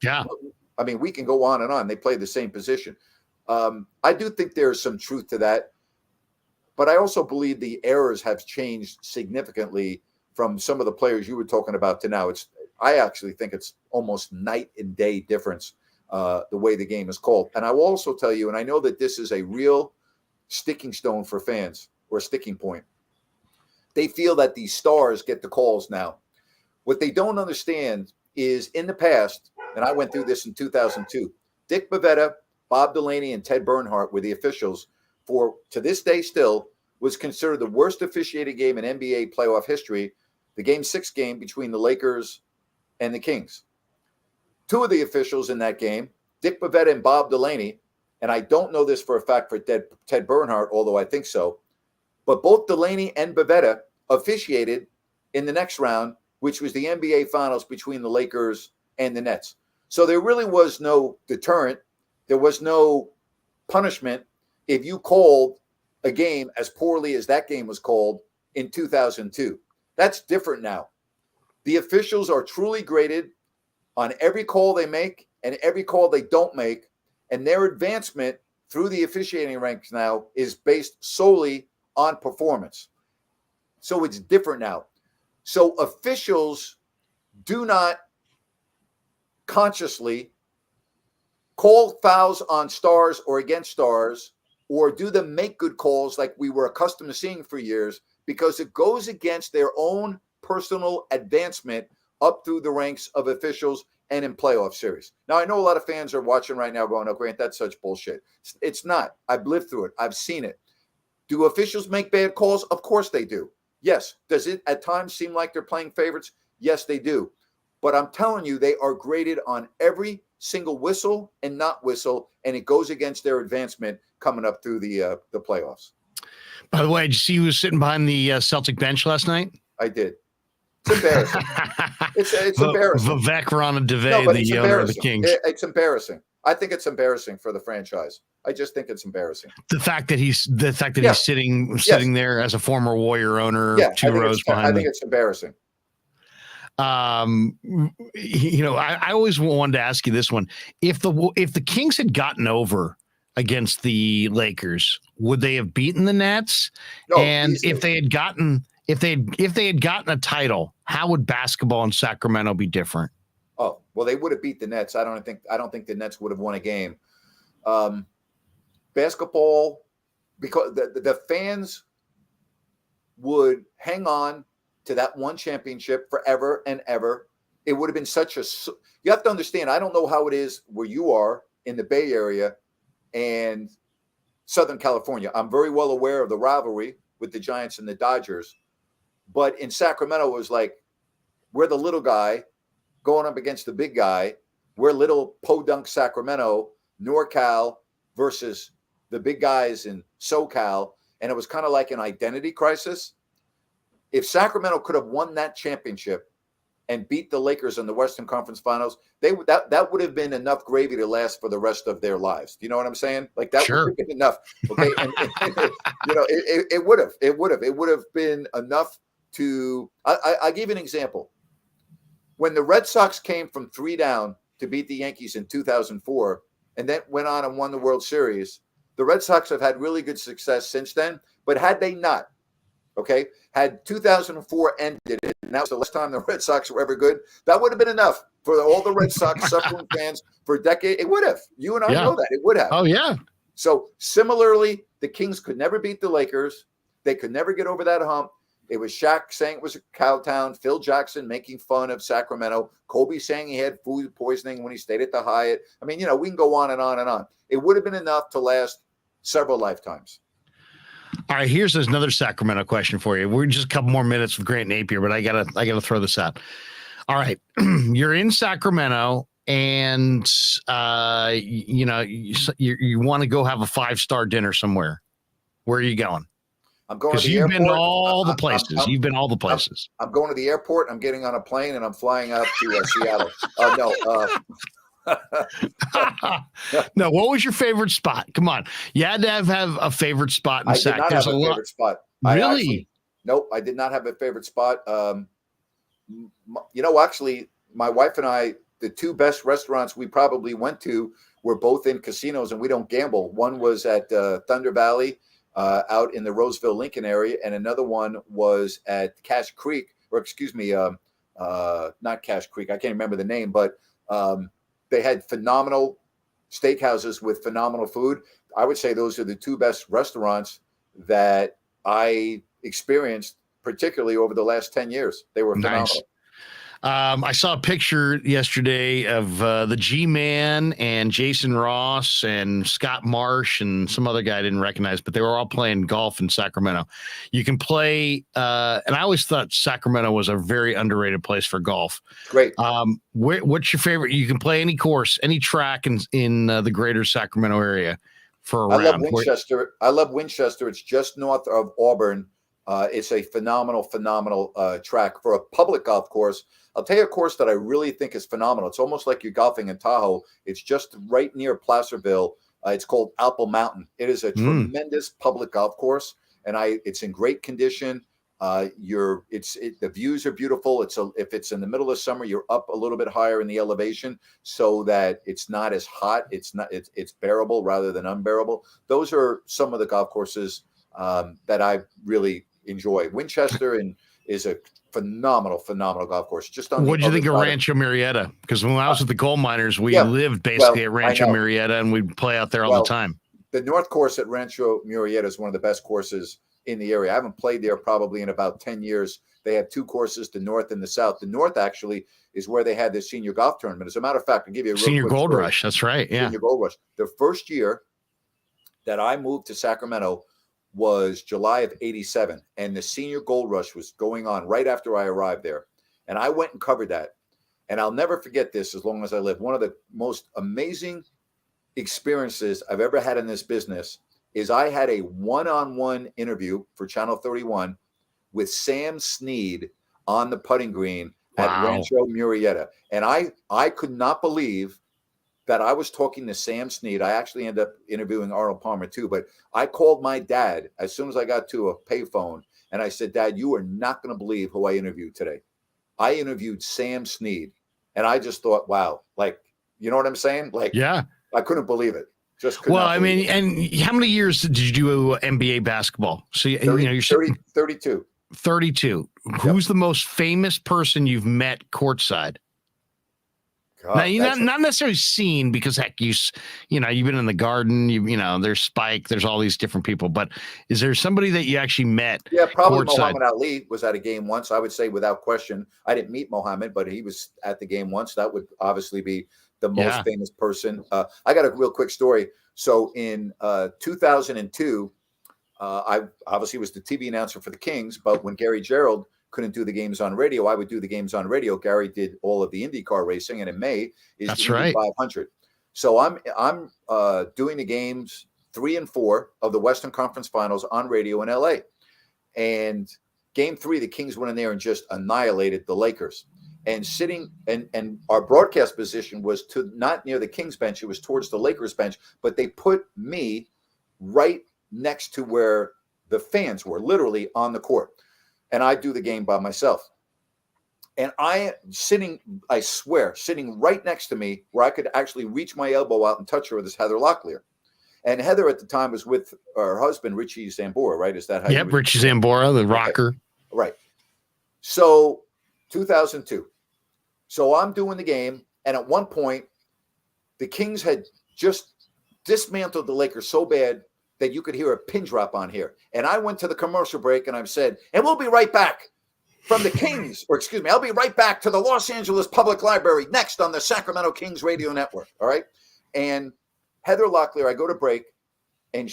Yeah. I mean, we can go on and on. They play the same position. I do think there's some truth to that, but I also believe the errors have changed significantly from some of the players you were talking about to now. I actually think it's almost night and day difference, the way the game is called. And I will also tell you, and I know that this is a real sticking stone for fans, or a sticking point. They feel that these stars get the calls now. What they don't understand is, in the past, and I went through this in 2002, Dick Bavetta, Bob Delaney, and Ted Bernhardt were the officials for, to this day still, was considered the worst officiated game in NBA playoff history, the Game 6 game between the Lakers and the Kings. Two of the officials in that game, Dick Bavetta and Bob Delaney, and I don't know this for a fact for Ted Bernhardt, although I think so, but both Delaney and Bavetta officiated in the next round, which was the NBA Finals between the Lakers and the Nets. So there really was no deterrent. There was no punishment if you called a game as poorly as that game was called in 2002. That's different now. The officials are truly graded on every call they make and every call they don't make, and their advancement through the officiating ranks now is based solely on performance. So it's different now. So officials do not consciously call fouls on stars or against stars, or do the make good calls like we were accustomed to seeing for years, because it goes against their own personal advancement up through the ranks of officials and in playoff series. Now, I know a lot of fans are watching right now going, oh, Grant, that's such bullshit. It's not. I've lived through it. I've seen it. Do officials make bad calls? Of course they do. Yes. Does it at times seem like they're playing favorites? Yes, they do. But I'm telling you, they are graded on every single whistle and not whistle, and it goes against their advancement coming up through the playoffs. By the way, did you see who was sitting behind the Celtic bench last night? I did. It's embarrassing. It's embarrassing. Vivek Ranadive, the owner of the Kings. It's embarrassing. I think it's embarrassing for the franchise. I just think it's embarrassing. The fact that he's sitting there as a former Warrior owner, two rows behind. I think it's embarrassing. I always wanted to ask you this one: if the Kings had gotten over against the Lakers, would they have beaten the Nets? No, and easily. if they had gotten a title, how would basketball in Sacramento be different? Oh, well, they would have beat the Nets. I don't think the Nets would have won a game. Basketball, because the fans would hang on to that one championship forever and ever. It would have been you have to understand, I don't know how it is where you are in the Bay Area and Southern California. I'm very well aware of the rivalry with the Giants and the Dodgers. But in Sacramento, it was like, we're the little guy going up against the big guy. We're little podunk Sacramento, NorCal versus the big guys in SoCal. And it was kind of like an identity crisis. If Sacramento could have won that championship and beat the Lakers in the Western Conference Finals, that would have been enough gravy to last for the rest of their lives. Do you know what I'm saying? Like that Sure. would have been enough. Okay. It would have been enough to, I'll give you an example. When the Red Sox came from 3 down to beat the Yankees in 2004, and then went on and won the World Series, the Red Sox have had really good success since then. But had they not, Okay, had 2004 ended, and that was the last time the Red Sox were ever good. That would have been enough for all the Red Sox suffering fans for a decade. It would have. You and I know that it would have. Oh yeah. So similarly, the Kings could never beat the Lakers. They could never get over that hump. It was Shaq saying it was a cow town, Phil Jackson making fun of Sacramento, Kobe saying he had food poisoning when he stayed at the Hyatt. I mean, we can go on and on and on. It would have been enough to last several lifetimes. All right, here's another Sacramento question for you. We're just a couple more minutes with Grant Napear, but I gotta throw this out. All right, you're in Sacramento, and you want to go have a 5-star dinner somewhere. Where are you going? I'm going to the you've airport. been all the places. You've been all the places. I'm going to the airport. I'm getting on a plane and I'm flying out to Seattle. No, what was your favorite spot? Come on. You had to have a favorite spot in Sac. I did not have a favorite spot. Really? Nope, I did not have a favorite spot. Actually, my wife and I, the two best restaurants we probably went to were both in casinos, and we don't gamble. One was at Thunder Valley out in the Roseville, Lincoln area, and another one was at Cache Creek, not Cache Creek. I can't remember the name, but they had phenomenal steakhouses with phenomenal food. I would say those are the two best restaurants that I experienced, particularly over the last 10 years. They were phenomenal. Nice. I saw a picture yesterday of the G-Man and Jason Ross and Scott Marsh and some other guy I didn't recognize, but they were all playing golf in Sacramento. You can play, and I always thought Sacramento was a very underrated place for golf. Great. What's your favorite? You can play any course, any track in the greater Sacramento area for a round. I love Winchester. It's just north of Auburn. It's a phenomenal track for a public golf course. I'll tell you a course that I really think is phenomenal. It's almost like you're golfing in Tahoe. It's just right near Placerville. It's called Apple Mountain. It is a tremendous public golf course, and it's in great condition. The views are beautiful. If it's in the middle of summer, you're up a little bit higher in the elevation so that it's not as hot. It's bearable rather than unbearable. Those are some of the golf courses that I really enjoy. Winchester is a phenomenal golf course. What do you think of Rancho Murrieta? Because when I was at the gold miners, we lived basically at Rancho Murrieta, and we'd play out there all the time. The North Course at Rancho Murrieta is one of the best courses in the area. I haven't played there probably in about 10 years. They have two courses, the North and the South. The North actually is where they had the senior golf tournament. As a matter of fact, I'll give you a real Senior quick Gold story. Rush. That's right. Yeah. Senior Gold Rush. The first year that I moved to Sacramento was July of '87, and the Senior Gold Rush was going on right after I arrived there. And I went and covered that. And I'll never forget this as long as I live. One of the most amazing experiences I've ever had in this business is I had a one-on-one interview for Channel 31 with Sam Snead on the putting green at Rancho Murrieta. And I could not believe that I was talking to Sam Snead. I actually ended up interviewing Arnold Palmer too, but I called my dad as soon as I got to a payphone, and I said, "Dad, you are not going to believe who I interviewed today. I interviewed Sam Snead." And I just thought, wow, you know what I'm saying? Yeah, I couldn't believe it. And how many years did you do NBA basketball? So you're 32. 32. Who's the most famous person you've met courtside? God, now you're not necessarily seen, because heck, you've been in the Garden. There's Spike. There's all these different people. But is there somebody that you actually met? Yeah, probably courtside? Muhammad Ali was at a game once. I would say without question. I didn't meet Muhammad, but he was at the game once. That would obviously be the most famous person. I got a real quick story. So in 2002, I obviously was the TV announcer for the Kings. But when Gary Gerald couldn't do the games on radio, I would do the games on radio. Gary did all of the IndyCar racing, and in May is the Indy 500. So I'm doing the games 3 and 4 of the Western Conference Finals on radio in LA. And game 3, the Kings went in there and just annihilated the Lakers. And sitting and our broadcast position was not near the Kings bench, it was towards the Lakers bench, but they put me right next to where the fans were, literally on the court. And I do the game by myself. And I swear, sitting right next to me where I could actually reach my elbow out and touch her, with this Heather Locklear. And Heather at the time was with her husband, Richie Zambora, right? Is that how? Yep, Richie Zambora, the rocker. Okay. Right. So 2002. So I'm doing the game. And at one point, the Kings had just dismantled the Lakers so bad that you could hear a pin drop on here. And I went to the commercial break and I said, and we'll be right back from the Kings, or excuse me, I'll be right back to the Los Angeles Public Library next on the Sacramento Kings Radio Network. All right. And Heather Locklear, I go to break and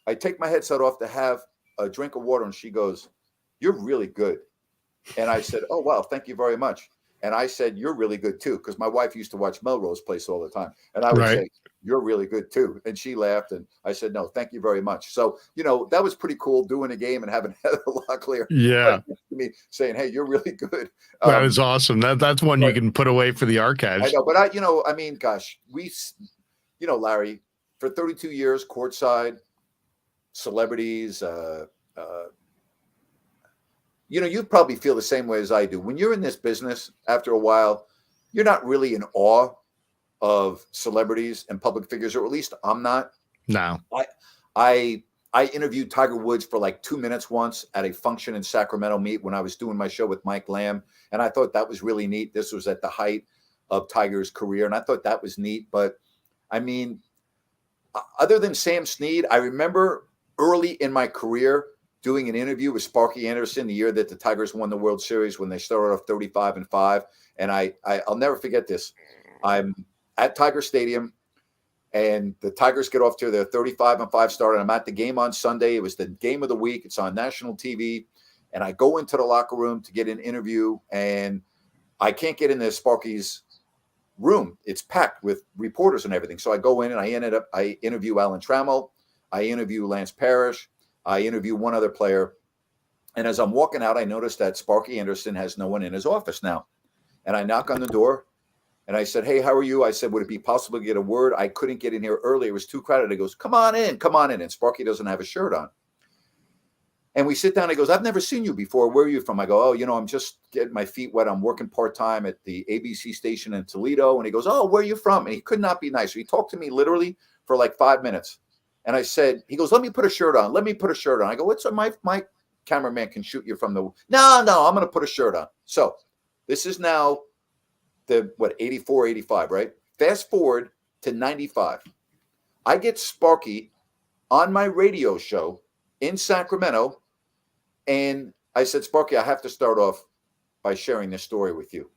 I take my headset off to have a drink of water and she goes, "You're really good." And I said, "Oh, wow, thank you very much." And I said, "You're really good too," because my wife used to watch Melrose Place all the time. And I would say, "You're really good too." And she laughed. And I said, "No, thank you very much." So, that was pretty cool doing a game and having Heather Locklear to me saying, "Hey, you're really good." That is awesome. That's one you can put away for the archives. I know, but gosh, Larry, for 32 years, courtside, celebrities, you probably feel the same way as I do. When you're in this business, after a while, you're not really in awe of celebrities and public figures, or at least I'm not. No. I interviewed Tiger Woods for like 2 minutes once at a function in Sacramento when I was doing my show with Mike Lamb, and I thought that was really neat. This was at the height of Tiger's career, and I thought that was neat. But, I mean, other than Sam Snead, I remember early in my career doing an interview with Sparky Anderson the year that the Tigers won the World Series when they started off 35-5. And I'll never forget this. I'm at Tiger Stadium and the Tigers get off to their 35-5 start. And I'm at the game on Sunday. It was the game of the week. It's on national TV. And I go into the locker room to get an interview and I can't get into Sparky's room. It's packed with reporters and everything. So I go in and I interview Alan Trammell. I interview Lance Parrish. I interview one other player. And as I'm walking out, I noticed that Sparky Anderson has no one in his office now. And I knock on the door and I said, "Hey, how are you?" I said, "Would it be possible to get a word? I couldn't get in here early. It was too crowded." He goes, come on in. And Sparky doesn't have a shirt on. And we sit down. He goes, "I've never seen you before. Where are you from?" I go, "Oh, I'm just getting my feet wet. I'm working part-time at the ABC station in Toledo." And he goes, "Oh, where are you from?" And he could not be nicer. He talked to me literally for like 5 minutes. And I said, he goes, "Let me put a shirt on. Let me put a shirt on." I go, "What's my cameraman can shoot you from the." No, I'm going to put a shirt on. So this is now 84, 85, right? Fast forward to 95. I get Sparky on my radio show in Sacramento. And I said, "Sparky, I have to start off by sharing this story with you."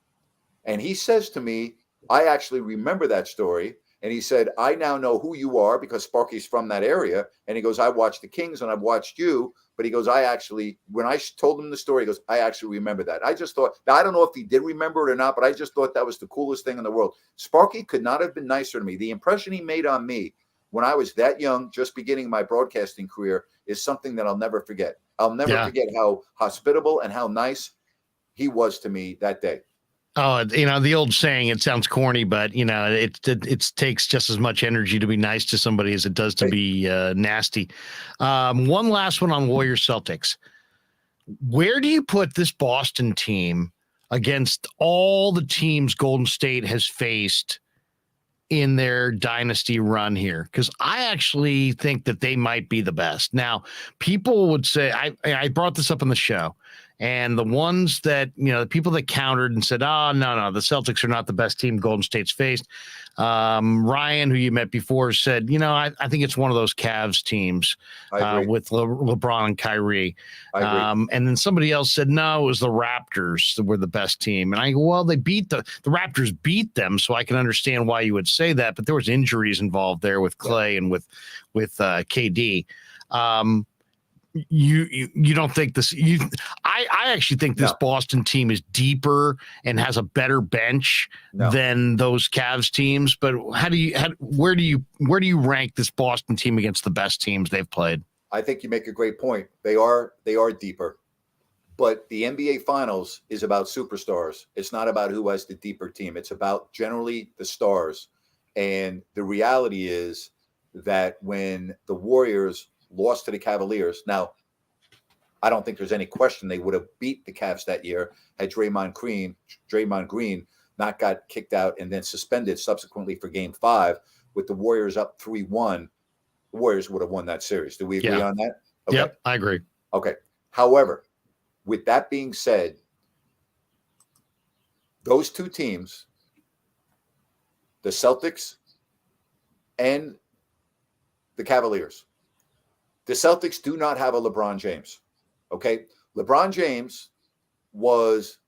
And he says to me, "I actually remember that story." And he said, "I now know who you are because Sparky's from that area." And he goes, "I watched the Kings and I've watched you." But he goes, when I told him the story, he goes, "I actually remember that." I just thought, now I don't know if he did remember it or not, but I just thought that was the coolest thing in the world. Sparky could not have been nicer to me. The impression he made on me when I was that young, just beginning my broadcasting career, is something that I'll never forget. I'll never forget how hospitable and how nice he was to me that day. Oh, the old saying, it sounds corny, but it takes just as much energy to be nice to somebody as it does to be nasty. One last one on Warriors Celtics. Where do you put this Boston team against all the teams Golden State has faced in their dynasty run here? Because I actually think that they might be the best. Now, people would say, I brought this up on the show. And the ones that, the people that countered and said, "Oh, no, the Celtics are not the best team Golden State's faced." Ryan, who you met before, said, I think it's one of those Cavs teams with LeBron and Kyrie. I agree. And then somebody else said, "No, it was the Raptors that were the best team." And I go, "Well, they beat the Raptors beat them, so I can understand why you would say that." But there was injuries involved there with Clay and with KD. You don't think this? I actually think this Boston team is deeper and has a better bench than those Cavs teams. But where do you rank this Boston team against the best teams they've played? I think you make a great point. They are deeper, but the NBA Finals is about superstars. It's not about who has the deeper team. It's about generally the stars. And the reality is that when the Warriors lost to the Cavaliers. Now, I don't think there's any question they would have beat the Cavs that year had Draymond Green not got kicked out and then suspended subsequently for Game 5 with the Warriors up 3-1. the Warriors would have won that series. Do we agree Yeah. on that? Okay. Yep, I agree. Okay. However, with that being said, those two teams, the Celtics and the Cavaliers, the Celtics do not have a LeBron James. Okay. LeBron James was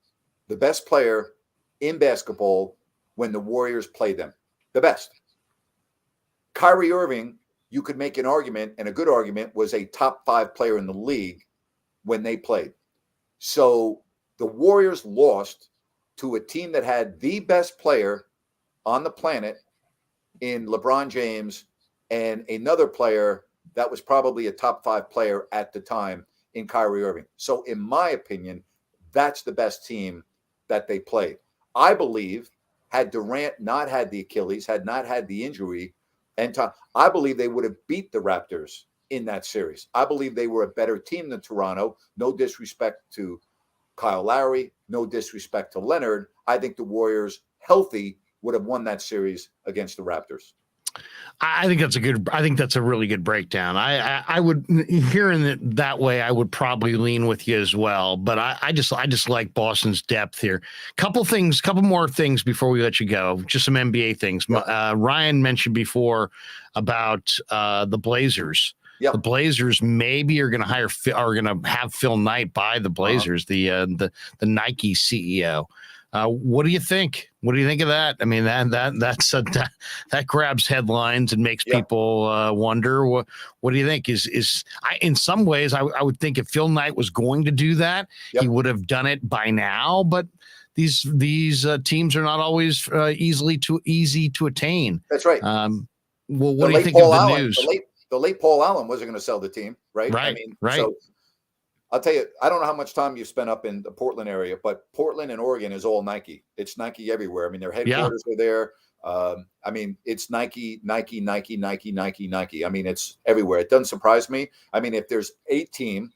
the best player in basketball when the Warriors played them. The best. Kyrie Irving, you could make an argument, and a good argument, was a top 5 player in the league when they played. So the Warriors lost to a team that had the best player on the planet in LeBron James and another player that was probably a top 5 player at the time in Kyrie Irving. So in my opinion, that's the best team that they played. I believe had Durant not had the Achilles, had not had the injury, I believe they would have beat the Raptors in that series. I believe they were a better team than Toronto. No disrespect to Kyle Lowry, no disrespect to Leonard. I think the Warriors, healthy, would have won that series against the Raptors. I think that's a really good breakdown. I would, hearing it that way, I would probably lean with you as well. But I just like Boston's depth here. Couple more things before we let you go. Just some NBA things. Yeah. Ryan mentioned before about the Blazers. Yep. The Blazers maybe are going to have Phil Knight buy the Blazers, the Nike CEO. What do you think? What do you think of that? I mean, that grabs headlines and makes people wonder. What do you think? In some ways, I would think if Phil Knight was going to do that, he would have done it by now. But these teams are not always easy to attain. That's right. Well, what do you think of the news? The late Paul Allen wasn't going to sell the team, right? Right. I mean, right. So I'll tell you, I don't know how much time you spent up in the Portland area, but Portland and Oregon is all Nike. It's Nike everywhere. I mean, their headquarters are there. I mean, it's Nike. I mean, it's everywhere. It doesn't surprise me. I mean, if there's a team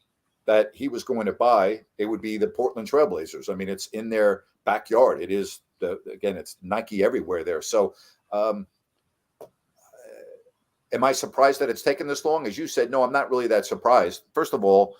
that he was going to buy, it would be the Portland Trailblazers. I mean, it's in their backyard. It is, it's Nike everywhere there. So, am I surprised that it's taken this long? As you said, no, I'm not really that surprised. First of all,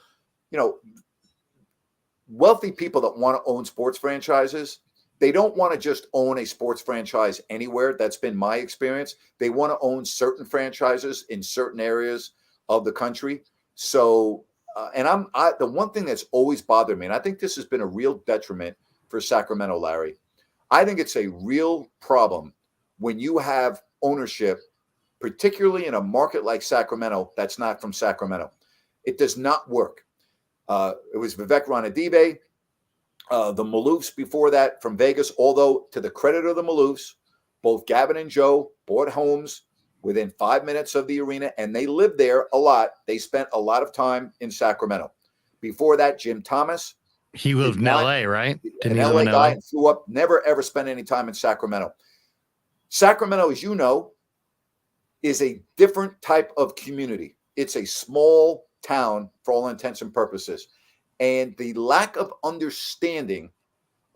wealthy people that want to own sports franchises, they don't want to just own a sports franchise anywhere. That's been my experience. They want to own certain franchises in certain areas of the country. So, the one thing that's always bothered me, and I think this has been a real detriment for Sacramento, Larry, I think it's a real problem when you have ownership, particularly in a market like Sacramento, that's not from Sacramento. It does not work. It was Vivek Ranadive, the Maloofs before that from Vegas, although to the credit of the Maloofs, both Gavin and Joe bought homes within 5 minutes of the arena, and they lived there a lot. They spent a lot of time in Sacramento. Before that, Jim Thomas. He lived in L.A., right? An L.A. guy and flew up, never, ever spent any time in Sacramento. Sacramento, as you know, is a different type of community. It's a small town for all intents and purposes. And the lack of understanding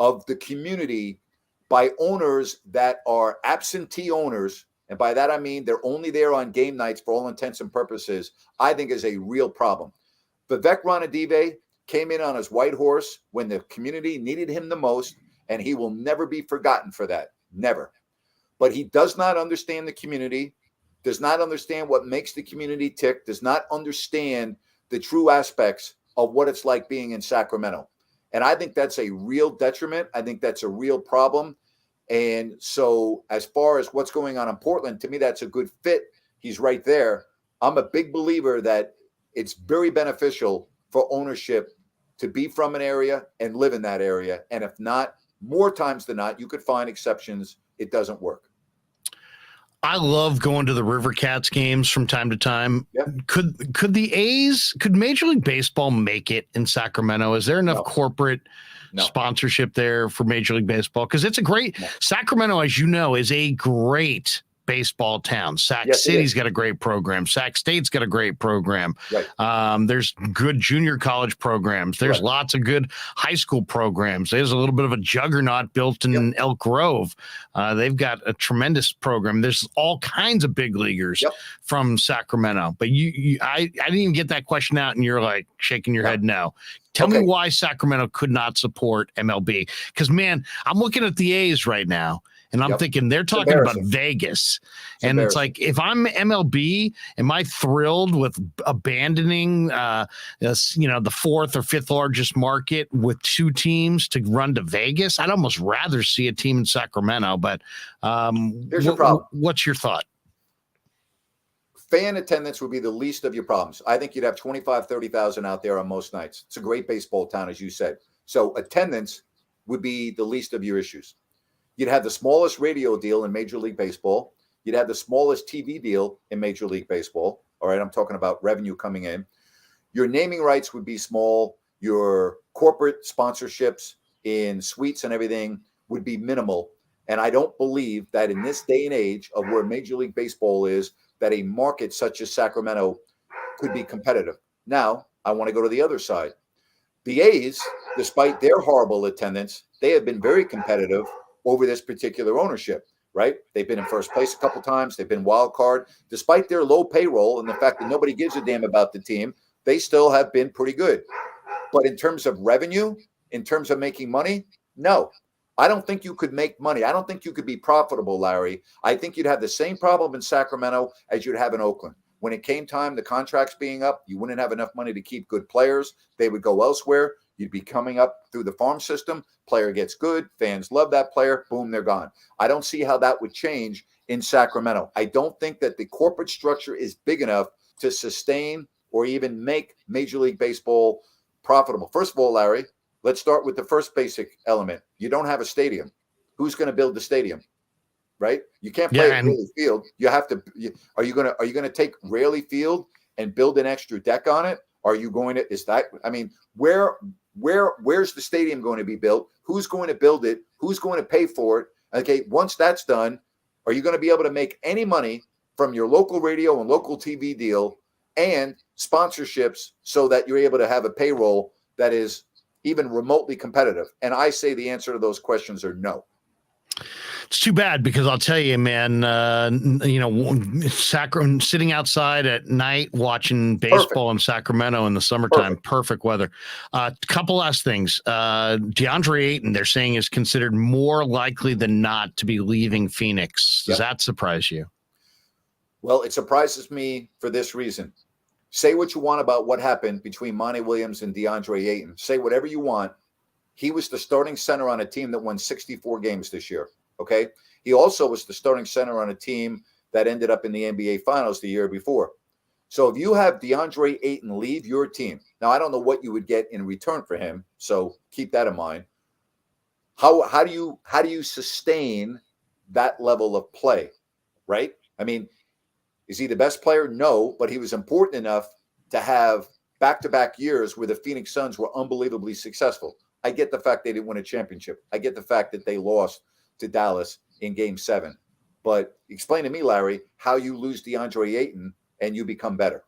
of the community by owners that are absentee owners, and by that I mean they're only there on game nights for all intents and purposes, I think is a real problem. Vivek Ranadive came in on his white horse when the community needed him the most, and he will never be forgotten for that. Never. But he does not understand the community, does not understand what makes the community tick, does not understand the true aspects of what it's like being in Sacramento. And I think that's a real detriment. I think that's a real problem. And so as far as what's going on in Portland, to me, that's a good fit. He's right there. I'm a big believer that it's very beneficial for ownership to be from an area and live in that area. And if not, more times than not, you could find exceptions. It doesn't work. I love going to the River Cats games from time to time. Yep. Could Major League Baseball make it in Sacramento? Is there enough corporate sponsorship there for Major League Baseball? Because it's a great Sacramento, as you know, is a great baseball towns. Sac Yes, it City's is. got a great program. Sac State's got a great program. Right. There's good junior college programs. There's Correct. lots of good high school programs. There's a little bit of a juggernaut built in Elk Grove. They've got a tremendous program. There's all kinds of big leaguers from Sacramento. But I didn't even get that question out, and you're like shaking your head no. Tell me why Sacramento could not support MLB. Because, man, I'm looking at the A's right now, and I'm thinking they're talking about Vegas. And it's like, if I'm MLB, am I thrilled with abandoning the fourth or fifth largest market with two teams to run to Vegas? I'd almost rather see a team in Sacramento. But here's your problem. What's your thought? Fan attendance would be the least of your problems. I think you'd have 25, 30,000 out there on most nights. It's a great baseball town, as you said. So attendance would be the least of your issues. You'd have the smallest radio deal in Major League Baseball. You'd have the smallest TV deal in Major League Baseball. All right, I'm talking about revenue coming in. Your naming rights would be small. Your corporate sponsorships in suites and everything would be minimal. And I don't believe that in this day and age of where Major League Baseball is, that a market such as Sacramento could be competitive. Now, I want to go to the other side. The A's, despite their horrible attendance, they have been very competitive over this particular ownership, right? They've been in first place a couple times. They've been wild card. Despite their low payroll and the fact that nobody gives a damn about the team, they still have been pretty good. But in terms of revenue, in terms of making money, no. I don't think you could make money. I don't think you could be profitable, Larry. I think you'd have the same problem in Sacramento as you'd have in Oakland. When it came time, the contracts being up, you wouldn't have enough money to keep good players. They would go elsewhere. You'd be coming up through the farm system. Player gets good. Fans love that player. Boom, they're gone. I don't see how that would change in Sacramento. I don't think that the corporate structure is big enough to sustain or even make Major League Baseball profitable. First of all, Larry, let's start with the first basic element. You don't have a stadium. Who's going to build the stadium? Right? You can't play at Raleigh Field. You have to. Are you going to take Raleigh Field and build an extra deck on it? Are you going to? Is that? I mean, where's the stadium going to be built? Who's going to build it? Who's going to pay for it? Okay. Once that's done, are you going to be able to make any money from your local radio and local TV deal and sponsorships so that you're able to have a payroll that is even remotely competitive? And I say the answer to those questions are no. It's too bad, because I'll tell you, man, sitting outside at night watching baseball in Sacramento in the summertime, perfect weather. Couple last things. DeAndre Ayton, they're saying, is considered more likely than not to be leaving Phoenix. Does that surprise you? Well, it surprises me for this reason. Say what you want about what happened between Monty Williams and DeAndre Ayton. Say whatever you want. He was the starting center on a team that won 64 games this year. Okay. He also was the starting center on a team that ended up in the NBA Finals the year before. So if you have DeAndre Ayton leave your team, now I don't know what you would get in return for him, so keep that in mind. How do you sustain that level of play, right? I mean, is he the best player? No, but he was important enough to have back-to-back years where the Phoenix Suns were unbelievably successful. I get the fact they didn't win a championship. I get the fact that they lost to Dallas in Game 7. But explain to me, Larry, how you lose DeAndre Ayton and you become better.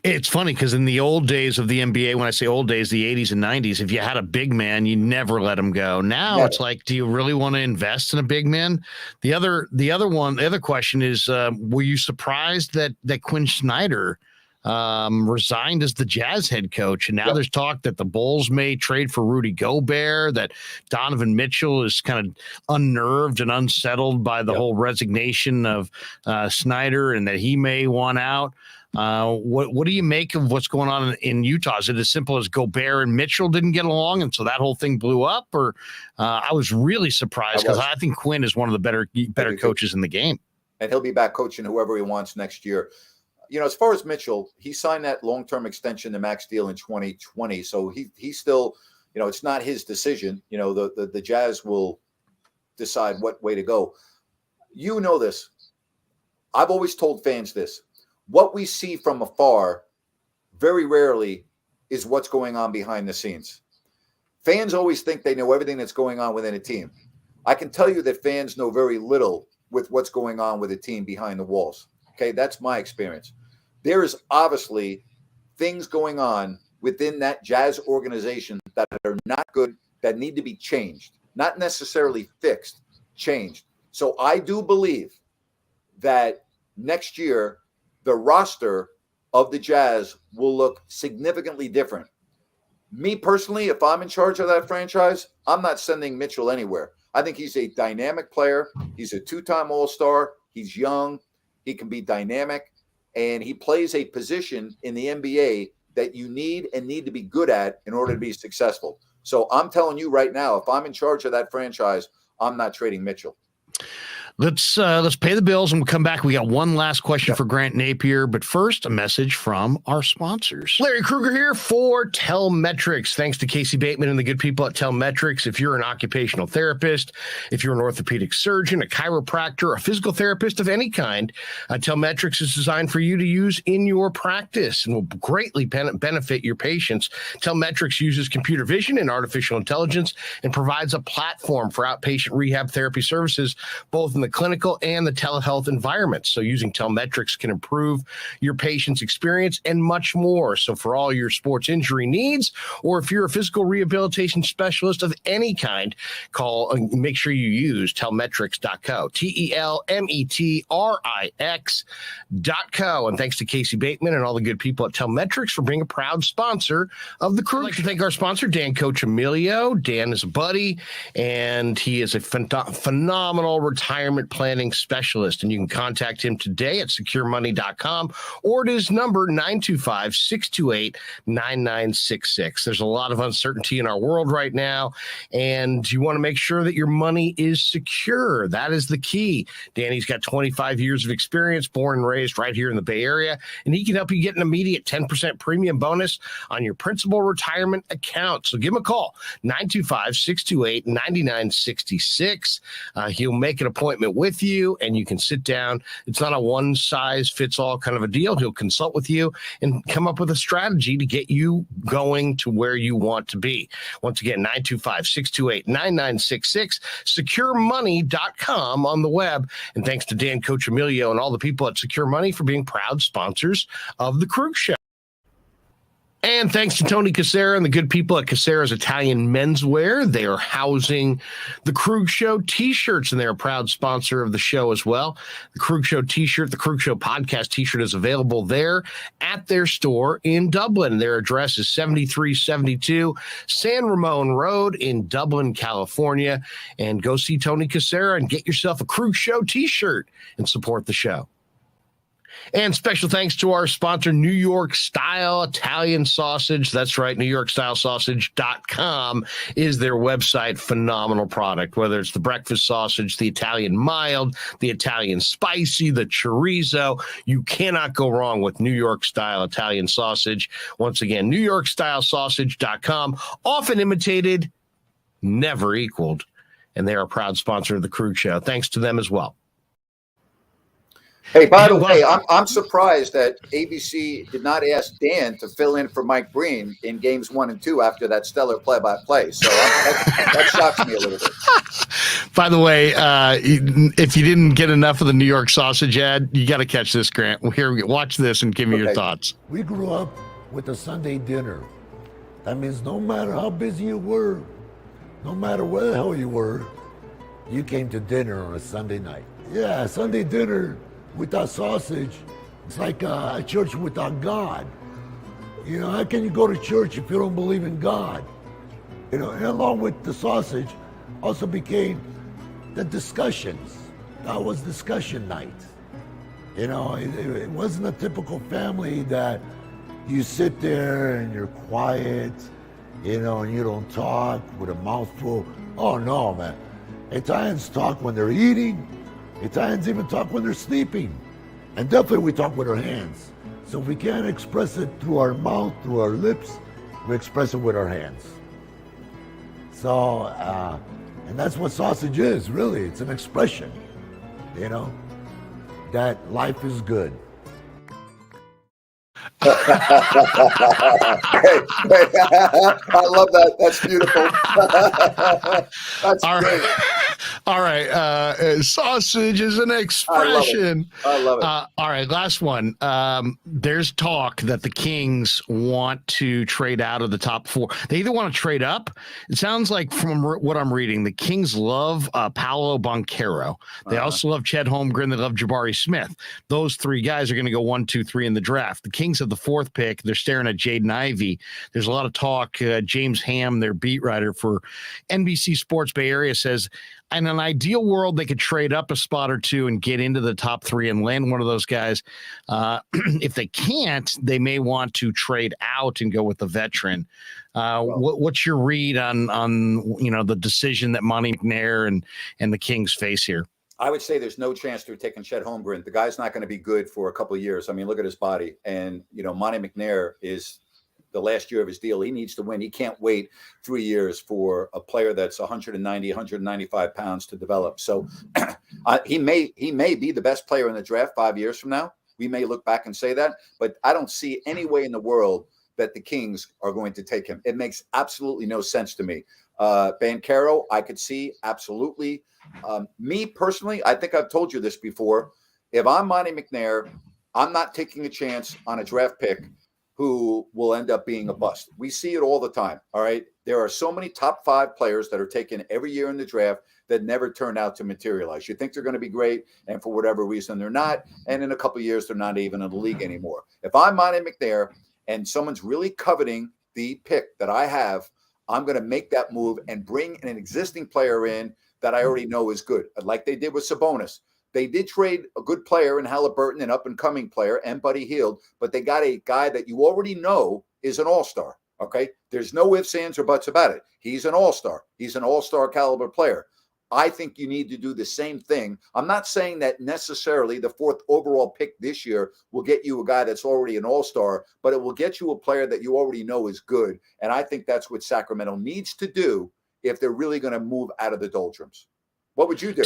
It's funny, because in the old days of the NBA, when I say old days, the 80s and 90s, if you had a big man, you never let him go. Now it's like, do you really want to invest in a big man? The other question is, were you surprised that Quinn Schneider resigned as the Jazz head coach? And now there's talk that the Bulls may trade for Rudy Gobert, that Donovan Mitchell is kind of unnerved and unsettled by the whole resignation of Schneider, and that he may want out. What do you make of what's going on in Utah? Is it as simple as Gobert and Mitchell didn't get along, and so that whole thing blew up? Or I was really surprised, because I think Quinn is one of the better coaches in the game. And he'll be back coaching whoever he wants next year. You know, as far as Mitchell, he signed that long-term extension, the max deal in 2020. So he's still, you know, it's not his decision. You know, the Jazz will decide what way to go. You know this. I've always told fans this. What we see from afar very rarely is what's going on behind the scenes. Fans always think they know everything that's going on within a team. I can tell you that fans know very little with what's going on with the team behind the walls. Okay, that's my experience. There is obviously things going on within that Jazz organization that are not good, that need to be changed, not necessarily fixed, changed. So I do believe that next year, the roster of the Jazz will look significantly different. Me personally, if I'm in charge of that franchise, I'm not sending Mitchell anywhere. I think he's a dynamic player. He's a two-time All-Star. He's young. He can be dynamic. And he plays a position in the NBA that you need to be good at in order to be successful. So I'm telling you right now, if I'm in charge of that franchise, I'm not trading Mitchell. Let's pay the bills and we'll come back. We got one last question for Grant Napear, but first a message from our sponsors. Larry Kruger here for Telmetrics. Thanks to Casey Bateman and the good people at Telmetrics. If you're an occupational therapist, if you're an orthopedic surgeon, a chiropractor, a physical therapist of any kind, Telmetrics is designed for you to use in your practice and will greatly benefit your patients. Telmetrics uses computer vision and artificial intelligence and provides a platform for outpatient rehab therapy services, both in the clinical and the telehealth environments. So using Telmetrics can improve your patient's experience and much more. So for all your sports injury needs, or if you're a physical rehabilitation specialist of any kind, call and make sure you use telmetrics.co, Telmetrix.co. And thanks to Casey Bateman and all the good people at Telmetrics for being a proud sponsor of the Krueg. I'd like to thank our sponsor, Dan Coach Emilio. Dan is a buddy, and he is a phenomenal retirement planning specialist, and you can contact him today at securemoney.com or at his number 925-628-9966. There's a lot of uncertainty in our world right now, and you want to make sure that your money is secure. That is the key. Danny's got 25 years of experience, born and raised right here in the Bay Area, and he can help you get an immediate 10% premium bonus on your principal retirement account. So give him a call, 925-628-9966. He'll make an appointment with you and you can sit down. It's not a one size fits all kind of a deal. He'll consult with you and come up with a strategy to get you going to where you want to be. Once again, 925-628-9966, securemoney.com on the web. And thanks to Dan Coach Emilio and all the people at Secure Money for being proud sponsors of the Krueg Show. And thanks to Tony Cassera and the good people at Cassera's Italian Menswear. They are housing the Krueg Show t-shirts, and they're a proud sponsor of the show as well. The Krueg Show t-shirt, the Krueg Show podcast t-shirt is available there at their store in Dublin. Their address is 7372 San Ramon Road in Dublin, California. And go see Tony Cassera and get yourself a Krueg Show t-shirt and support the show. And special thanks to our sponsor, New York Style Italian Sausage. That's right, NewYorkStyleSausage.com is their website. Phenomenal product, whether it's the breakfast sausage, the Italian mild, the Italian spicy, the chorizo. You cannot go wrong with New York Style Italian Sausage. Once again, NewYorkStyleSausage.com, often imitated, never equaled. And they are a proud sponsor of the Krueg Show. Thanks to them as well. Hey, by the way, I'm surprised that ABC did not ask Dan to fill in for Mike Breen in games 1 and 2 after that stellar play-by-play. So that shocks me a little bit. By the way, if you didn't get enough of the New York sausage ad, you got to catch this, Grant. Here, watch this and give me your thoughts. We grew up with a Sunday dinner. That means no matter how busy you were, no matter where the hell you were, you came to dinner on a Sunday night. Yeah, Sunday dinner without sausage, it's like a church without God. You know, how can you go to church if you don't believe in God? You know, and along with the sausage also became the discussions. That was discussion night. You know, it wasn't a typical family that you sit there and you're quiet, you know, and you don't talk with a mouthful. Oh no, man. Italians talk when they're eating. Italians even talk when they're sleeping. And definitely we talk with our hands. So if we can't express it through our mouth, through our lips, we express it with our hands. So, and that's what sausage is, really. It's an expression, you know, that life is good. I love that. That's beautiful. That's great. All right. Sausage is an expression. I love it. All right. Last one. There's talk that the Kings want to trade out of the top 4. They either want to trade up. It sounds like from what I'm reading, the Kings love Paolo Banchero. They also love Chet Holmgren. They love Jabari Smith. Those 3 guys are going to go 1, 2, 3 in the draft. The Kings have the 4th pick. They're staring at Jaden Ivey. There's a lot of talk. James Ham, their beat writer for NBC Sports Bay Area, says in an ideal world, they could trade up a spot or 2 and get into the top 3 and land one of those guys. If they can't, they may want to trade out and go with the veteran. What's your read on the decision that Monty McNair and the Kings face here? I would say there's no chance they're taking Chet Holmgren. The guy's not going to be good for a couple of years. I mean, look at his body. And, Monty McNair is the last year of his deal. He needs to win. He can't wait 3 years for a player that's 190, 195 pounds to develop. So he may be the best player in the draft 5 years from now. We may look back and say that, but I don't see any way in the world that the Kings are going to take him. It makes absolutely no sense to me. Banchero, I could see absolutely. Me personally, I think I've told you this before. If I'm Monty McNair, I'm not taking a chance on a draft pick who will end up being a bust. We see it all the time. All right. There are so many top 5 players that are taken every year in the draft that never turn out to materialize. You think they're going to be great, and for whatever reason, they're not. And in a couple of years, they're not even in the league anymore. If I'm Monty McNair and someone's really coveting the pick that I have, I'm going to make that move and bring an existing player in that I already know is good, like they did with Sabonis. They did trade a good player in Halliburton, an up-and-coming player, and Buddy Hield, but they got a guy that you already know is an all-star, okay? There's no ifs, ands, or buts about it. He's an all-star. He's an all-star caliber player. I think you need to do the same thing. I'm not saying that necessarily the 4th overall pick this year will get you a guy that's already an all-star, but it will get you a player that you already know is good, and I think that's what Sacramento needs to do if they're really going to move out of the doldrums. What would you do?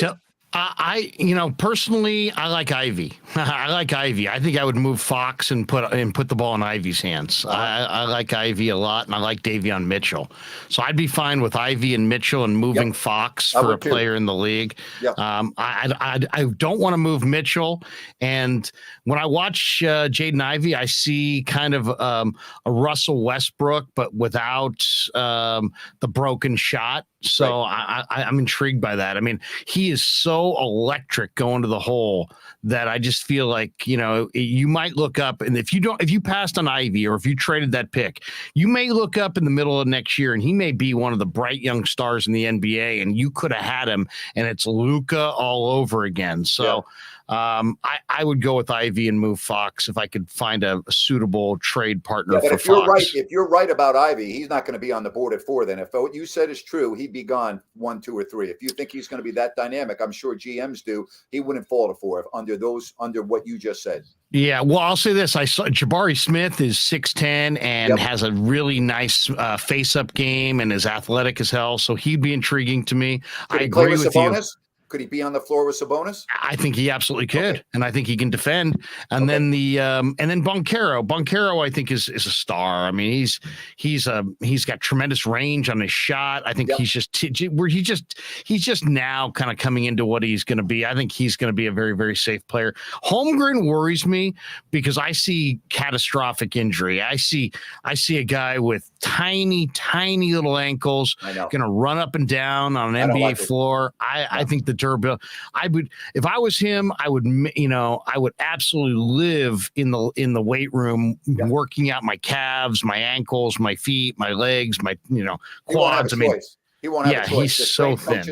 Personally, I like Ivy. I like Ivy. I think I would move Fox and put the ball in Ivy's hands. I like Ivy a lot, and I like Davion Mitchell. So I'd be fine with Ivy and Mitchell and moving Fox for a player in the league. Yep. I don't want to move Mitchell. And when I watch Jaden Ivey, I see kind of a Russell Westbrook, but without the broken shot. So I'm intrigued by that. I mean, he is so electric going to the hole that I just feel like, you might look up, and if you passed on Ivy or if you traded that pick, you may look up in the middle of next year and he may be one of the bright young stars in the NBA, and you could have had him, and it's Luka all over again. So I would go with Ivy and move Fox if I could find a suitable trade partner for Fox. If you're right about Ivy, he's not going to be on the board at 4. Then if what you said is true, he'd be gone 1, 2, or 3. If you think he's going to be that dynamic, I'm sure GMs do. He wouldn't fall to 4 under what you just said. Yeah, well, I'll say this. I saw Jabari Smith is 6'10" and has a really nice face-up game and is athletic as hell, so he'd be intriguing to me. I agree with you. Could he be on the floor with Sabonis? I think he absolutely could, and I think he can defend. And then then Banchero, I think is a star. I mean, he's got tremendous range on his shot. I think he's just now kind of coming into what he's going to be. I think he's going to be a very, very safe player. Holmgren worries me because I see catastrophic injury. I see a guy with tiny little ankles going to run up and down on an NBA floor. I think the durability. If I was him, I would absolutely live in the weight room, working out my calves, my ankles, my feet, my legs, my quads. He won't have a choice. He's so thin.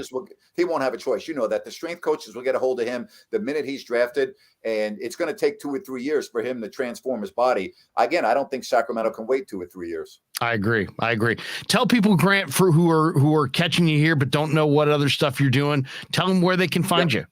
He won't have a choice. You know that the strength coaches will get a hold of him the minute he's drafted, and it's going to take 2 or 3 years for him to transform his body. Again, I don't think Sacramento can wait 2 or 3 years. I agree. Tell people, Grant, for who are catching you here but don't know what other stuff you're doing, tell them where they can find you.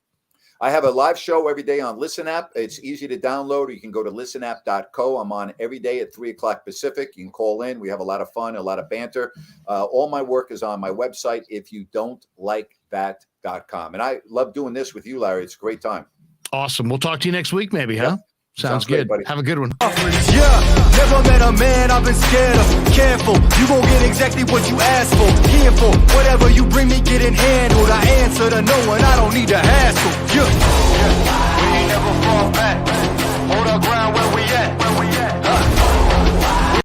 I have a live show every day on Listen App. It's easy to download. You can go to listenapp.co. I'm on every day at 3 o'clock Pacific. You can call in. We have a lot of fun, a lot of banter. All my work is on my website, ifyoudon'tlikethat.com. And I love doing this with you, Larry. It's a great time. Awesome. We'll talk to you next week, maybe, huh? Sounds great, good. buddy. Have a good one. Yeah, never met a man I've been scared of. Careful, you gon' get exactly what you asked for. Here for whatever you bring me, getting handled. I answer to no one, I don't need to hassle. Yeah.